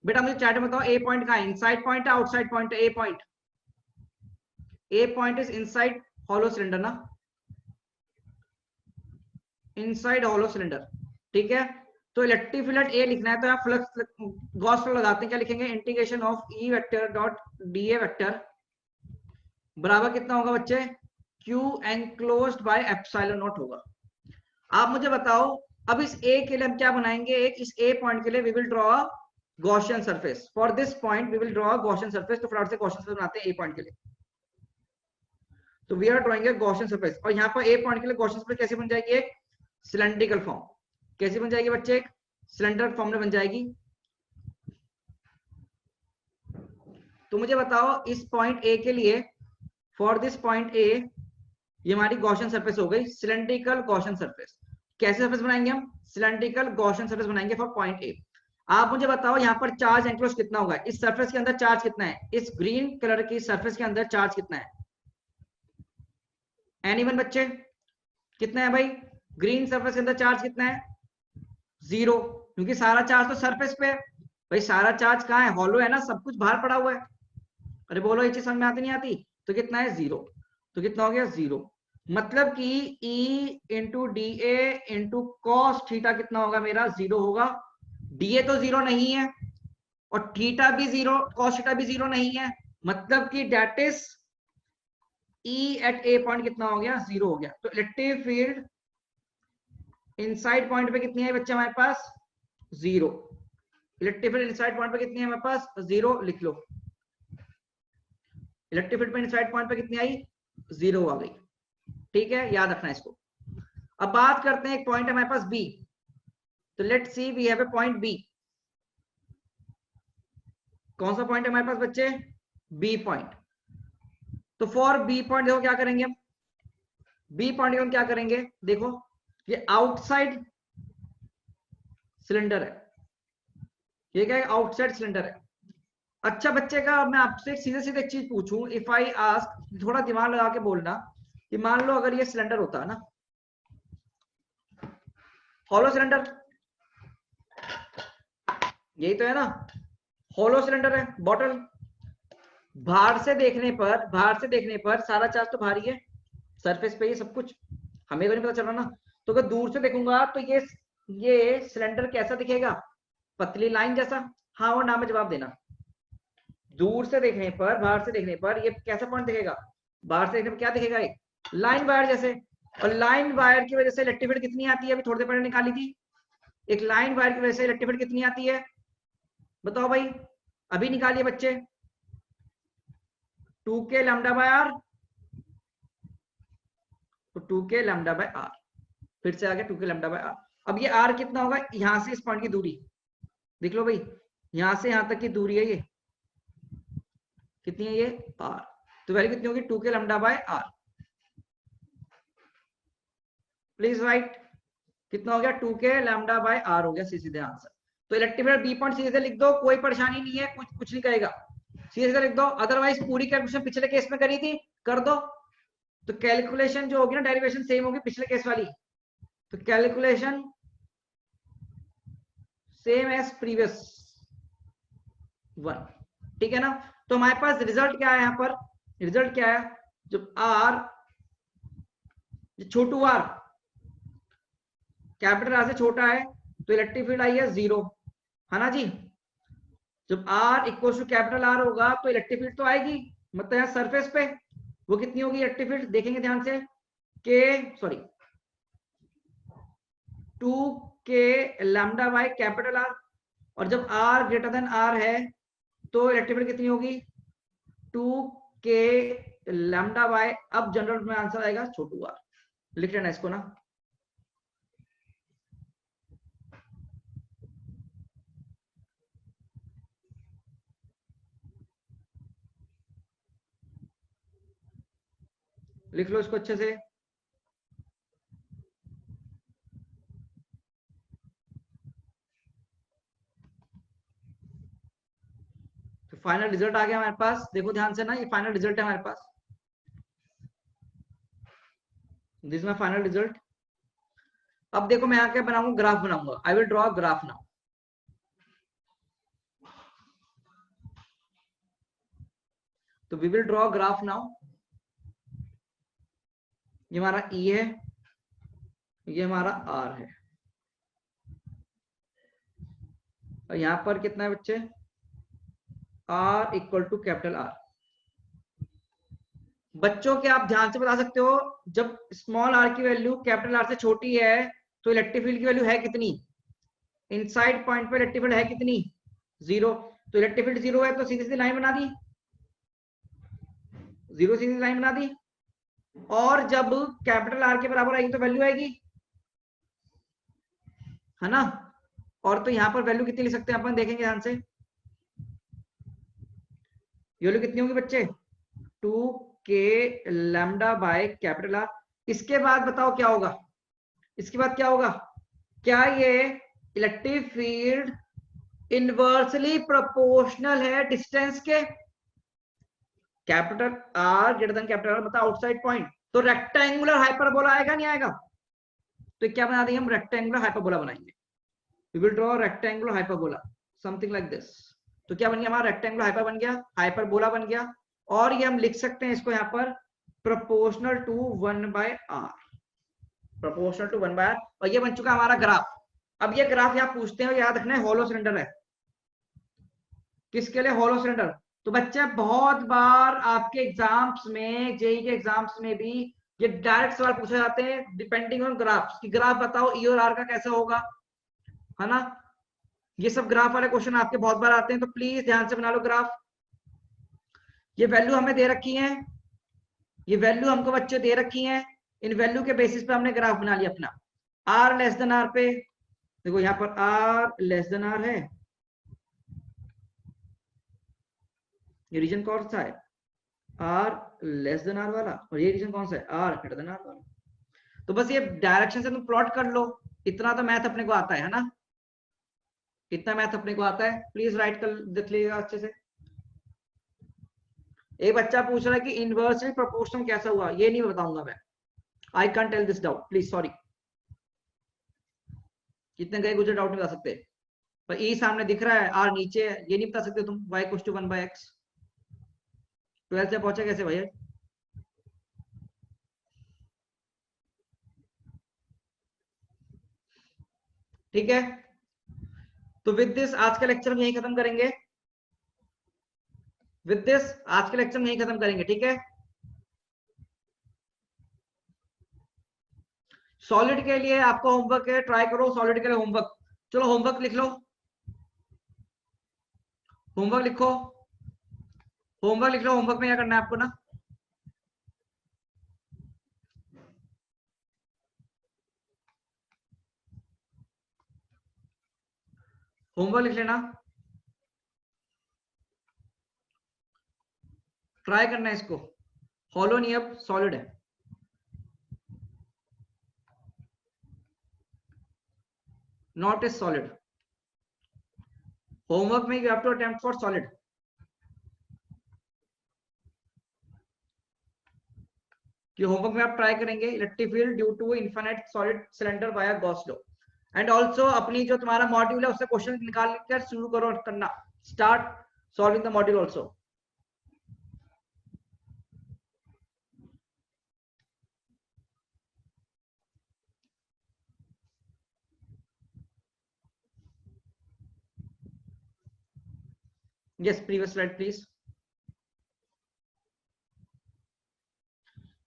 बेटा मुझे चैट में बताओ ए पॉइंट कहाँ है, इनसाइड पॉइंट है आउटसाइड पॉइंट है, A point, A point is inside hollow cylinder ना, इनसाइड हॉलो सिलेंडर, ठीक है। तो इलेक्ट्रिक फील्ड ए लिखना है, तो आप फ्लक्स गॉस लॉ लगाते हैं, क्या लिखेंगे, integration of E vector dot D A vector बराबर कितना होगा बच्चे, Q enclosed by epsilon not होगा। आप मुझे बताओ, अब इस ए के लिए हम क्या बनाएंगे, एक इस ए पॉइंट के लिए we will draw Gaussian surface, for this point we will draw Gaussian surface. तो फटाफट से गॉसियन सरफेस बनाते हैं ए पॉइंट के लिए, तो we are drawing a Gaussian surface. और यहाँ पर ए पॉइंट के लिए गॉसियन सरफेस कैसे बन जाएगी, एक सिलेंड्रिकल फॉर्म, कैसी बन जाएगी बच्चे, एक सिलेंडर फॉर्म में बन जाएगी। तो मुझे बताओ इस पॉइंट ए के लिए, फॉर दिस पॉइंट ए, ये हमारी गॉसियन सरफेस हो गई, सिलेंड्रिकल गॉसियन सरफेस। कैसे सरफेस बनाएंगे हम, सिलेंड्रिकल गॉसियन सरफेस बनाएंगे फॉर पॉइंट ए। आप मुझे बताओ यहाँ पर चार्ज एनक्लोज कितना होगा, इस सरफेस के अंदर चार्ज कितना है, इस ग्रीन कलर की सरफेस के अंदर चार्ज कितना है, एनीवन बच्चे, कितना है भाई, ग्रीन सरफेस के अंदर चार्ज कितना है, 0, क्योंकि सारा चार्ज तो सरफेस पे है भाई, सारा चार्ज कहाँ है, हॉलो है ना, सब कुछ बाहर पड़ा हुआ है। अरे बोलो ये चीज समझ में आती नहीं आती, तो कितना है 0, तो कितना हो गया 0, मतलब कि E इंटू डी ए इंटू कॉस थीटा कितना होगा मेरा, 0 होगा। डीए तो 0 नहीं है, और थीटा भी 0, कॉस थीटा भी 0 नहीं है, मतलब कि that is E at A point कितना हो गया, 0 हो गया। तो इलेक्ट्रिक फील्ड इनसाइड पॉइंट पे कितनी है बच्चे हमारे पास, 0। इलेक्ट्रिक फील्ड इनसाइड पॉइंट पे कितनी है हमारे पास, 0, लिख लो। इलेक्ट्रिक फील्ड पे इनसाइड पॉइंट पे कितनी आई, 0 आ गई, ठीक है, याद रखना इसको। अब बात करते हैं, एक पॉइंट है हमारे पास बी, तो let's see we have a point B. कौन सा पॉइंट है हमारे पास बच्चे, बी पॉइंट। तो फॉर बी पॉइंट देखो क्या करेंगे हम, बी पॉइंट हम क्या करेंगे, देखो ये आउटसाइड सिलेंडर है, ये क्या है, आउटसाइड सिलेंडर है। अच्छा बच्चे का मैं आपसे सीधे सीधे एक चीज पूछूं, इफ आई आस्क, थोड़ा दिमाग लगा के बोलना, कि मान लो अगर ये सिलेंडर होता है ना, हॉलो सिलेंडर, यही तो है ना, हॉलो सिलेंडर है बॉटल। बाहर से देखने पर सारा चार्ज तो भारी है, सरफेस पे ये सब कुछ हमें तो नहीं पता चल रहा ना। तो अगर दूर से देखूंगा तो ये सिलेंडर कैसा दिखेगा, पतली लाइन जैसा, हाँ और ना में जवाब देना। दूर से देखने पर, बाहर से देखने पर ये कैसा पॉइंट दिखेगा, बाहर से देखने पर क्या दिखेगा, एक लाइन वायर जैसे। और लाइन वायर की वजह से इलेक्ट्रिक फील्ड कितनी आती है, अभी थोड़ी देर पहले निकाली थी। एक लाइन वायर की वजह से इलेक्ट्रिक फील्ड कितनी आती है, बताओ भाई, अभी निकालिए बच्चे। 2k लैम्डा बाय आर, तो 2k लैम्डा बाय आर, फिर से आ गया 2k लैम्डा बाय आर। अब ये आर कितना होगा, यहां से इस पॉइंट की दूरी देख लो भाई, यहां से यहां तक की दूरी है, ये कितनी है, ये आर, तो वैल्यू कितनी होगी, 2k lambda by R. Please write, कितना हो गया, 2k लैम्डा बाय आर हो गया सीधे आंसर। तो इलेक्ट्रिक फील्ड बी पॉइंट सीधे लिख दो, कोई परेशानी नहीं है, कुछ नहीं कहेगा, सीधे लिख दो। अदरवाइज पूरी कैलकुलेशन पिछले केस में करी थी, कर दो, तो कैलकुलेशन जो होगी ना, डेरिवेशन सेम होगी पिछले केस वाली, तो calculation same as previous one, ठीक है ना। तो हमारे पास रिजल्ट क्या है, यहाँ पर रिजल्ट क्या है, जब आर, छोटू आर कैपिटल आर से छोटा है तो इलेक्ट्रिक फील्ड आई है 0, है ना जी। जब R equal to capital R होगा तो इलेक्ट्रिक फील्ड तो आएगी, मतलब यहाँ सरफेस पे वो कितनी होगी इलेक्ट्रिक फील्ड, देखेंगे ध्यान से, sorry 2k lambda bye capital are, और जब आर ग्रेटर देन आर है तो इलेक्ट्रिक फील्ड कितनी होगी, 2k लैम्डा बाय, अब जनरल में आंसर आएगा छोटू आर, लिख लेना इसको ना। लिख लो इसको अच्छे से। तो फाइनल रिजल्ट आ गया हमारे पास, देखो ध्यान से ना, ये फाइनल रिजल्ट है हमारे पास, this is my final result. अब देखो मैं यहाँ क्या बनाऊंगा, ग्राफ बनाऊंगा, I will draw graph now. तो we will draw graph now. ये हमारा ई है, ये हमारा आर है, और यहां पर कितना है बच्चे, R equal to capital R. बच्चों के आप ध्यान से बता सकते हो, जब स्मॉल आर की वैल्यू कैपिटल आर से छोटी है तो इलेक्ट्रिक फील्ड की वैल्यू है कितनी, इनसाइड पॉइंट पे इलेक्ट्रिक फील्ड है कितनी, 0। तो इलेक्ट्रिक फील्ड 0 है तो सीधी सीधी लाइन बना दी, 0 सीधी लाइन बना दी, और जब कैपिटल आर के बराबर आएगी तो वैल्यू आएगी, है ना। और तो यहां पर वैल्यू कितनी लिख सकते हैं अपन, देखेंगे ध्यान से, ये वैल्यू कितनी होगी बच्चे, 2k lambda bye capital are. इसके बाद बताओ क्या होगा, इसके बाद क्या होगा, क्या ये इलेक्ट्रिक फील्ड इनवर्सली प्रोपोर्शनल है डिस्टेंस के, capital R greater than capital R मतलब आउटसाइड पॉइंट, तो रेक्टेंगुलर हाइपरबोला आएगा नहीं आएगा, तो क्या बना देंगे हम, रेक्टेंगुलर हाइपरबोला बनाएंगे। We will draw rectangular hyperbola, something like this. तो क्या बन गया हमारा, रेक्टेंगुलर हाइपर बन गया, हाइपरबोला बन गया, और ये हम लिख सकते हैं इसको यहाँ पर proportional to 1 by R, proportional to 1 by R, और ये बन चुका हमारा ग्राफ। अब ये ग्राफ यहाँ पूछते हैं, याद रखना है हॉलो सिलेंडर है, किसके लिए, हॉलो सिलेंडर। तो बच्चे बहुत बार आपके एग्जाम्स में, जेई के एग्जाम्स में भी ये डायरेक्ट सवाल पूछे जाते हैं डिपेंडिंग ऑन ग्राफ, कि ग्राफ बताओ ई और आर का कैसा होगा, है ना। ये सब ग्राफ वाले क्वेश्चन आपके बहुत बार आते हैं, तो प्लीज ध्यान से बना लो ग्राफ। ये वैल्यू हमें दे रखी है, ये वैल्यू हमको बच्चे दे रखी है, इन वैल्यू के बेसिस पे हमने ग्राफ बना लिया अपना। आर लेस देन आर पे देखो, यहाँ पर आर लेस देन आर है, ये रीजन कौन सा है, आर लेस देन आर वाला, और ये रीजन कौन सा है, आर ग्रेटर देन आर वाला। तो बस ये डायरेक्शन से तुम प्लॉट कर लो, इतना तो मैथ अपने को आता है ना, इतना मैथ अपने को आता है, प्लीज राइट कर देख लीजिएगा अच्छे से। एक बच्चा पूछ रहा है कि इनवर्सली प्रोपोर्शनल कैसा हुआ, ये नहीं बताऊंगा मैं, I can tell this doubt please, sorry. कितने गए गुजरे डाउट नहीं बता सकते, पर ई सामने दिख रहा है, आर नीचे है, ये नहीं बता सकते तुम y इक्वल्स टू 1/x। 12 से पहुंचा कैसे भैया? ठीक है, तो विद दिस आज का लेक्चर हम यही खत्म करेंगे। विद दिस आज के लेक्चर में यही खत्म करेंगे, ठीक है। सॉलिड के लिए आपको होमवर्क है, ट्राई करो सॉलिड के लिए होमवर्क। चलो होमवर्क लिख लो, होमवर्क लिखो, होमवर्क लिख लो। होमवर्क में क्या करना है आपको ना, होमवर्क लिख लेना, ट्राई करना है इसको। हॉलो नहीं, अब सॉलिड है, नॉट इज सॉलिड। होमवर्क में you have to attempt for solid. कि होमवर्क में आप ट्राई करेंगे electric field due to infinite solid cylinder via Gauss law. And also अपनी जो तुम्हारा मॉड्यूल है उससे क्वेश्चन निकाल कर शुरू करो करना, start solving the module also. Yes, previous slide please.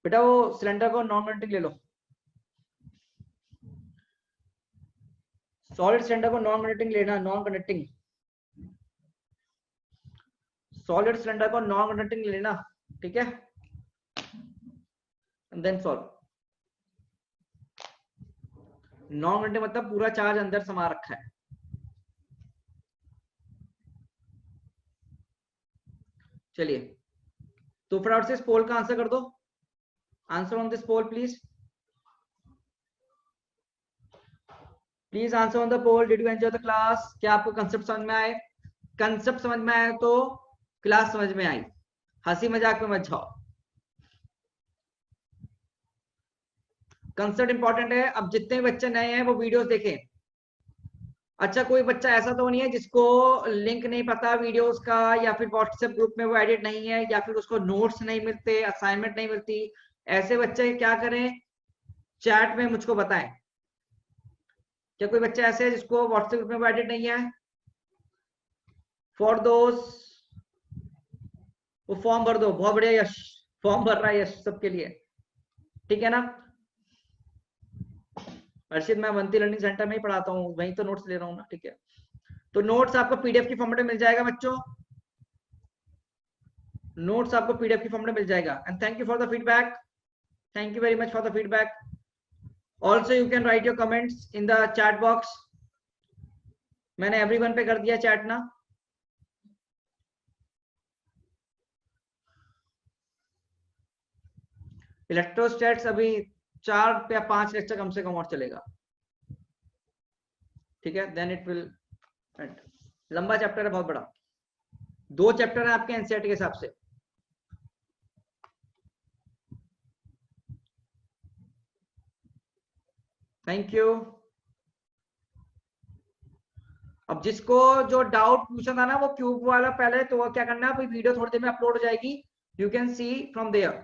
बेटा वो सिलेंडर को नॉन कंडक्टिंग ले लो, सॉलिड सिलेंडर को नॉन कंडक्टिंग लेना, नॉन कंडक्टिंग सॉलिड सिलेंडर को नॉन कंडक्टिंग लेना, ठीक है। And then solve. Non conducting मतलब पूरा चार्ज अंदर समा रखा है। चलिए, तो फटाफट से इस पोल का आंसर कर दो। Answer on this poll please, please answer on the poll. Did you enjoy the class? क्या आपको कंसेप्ट समझ में आए? कंसेप्ट समझ में आए तो क्लास समझ में आई, हंसी मजाक में मत जाओ। कंसेप्ट इंपॉर्टेंट है। अब जितने बच्चे नए हैं वो वीडियोस देखें। अच्छा, कोई बच्चा ऐसा तो नहीं है जिसको लिंक नहीं पता वीडियोस का, या फिर व्हाट्सएप ग्रुप में वो एडिट नहीं है, या फिर उसको नोट्स नहीं मिलते, असाइनमेंट नहीं मिलती? ऐसे बच्चे क्या करें, चैट में मुझको बताएं। क्या कोई बच्चा ऐसे है जिसको व्हाट्सएप ग्रुप में वो एडिट नहीं है? फॉर दोस वो फॉर्म भर दो। बहुत बढ़िया यश, फॉर्म भर रहा है यश सबके लिए, ठीक है ना। अर्षित, मैं अवंती लर्निंग सेंटर में ही पढ़ाता हूँ, वहीं तो नोट्स ले रहा हूँ ना, ठीक है। तो नोट्स आपको पीडीएफ की फॉर्मेट में मिल जाएगा बच्चों, नोट्स आपको पीडीएफ की फॉर्मेट में मिल जाएगा। And thank you for the feedback, thank you very much for the feedback. Also you can write your comments in the chat box. मैंने एवरीवन पे कर दिया चैट ना। इलेक्ट्रोस्टैट्स अभी 4 या 5 लेक्चर कम से कम और चलेगा, ठीक है। देन इट विल, लंबा चैप्टर है, बहुत बड़ा, 2 चैप्टर है आपके एनसीईआरटी के हिसाब से। Thank you. अब जिसको जो डाउट पूछा था ना वो क्यूब वाला पहले, तो वो क्या करना है, वीडियो थोड़ी देर में अपलोड हो जाएगी, you can see from there.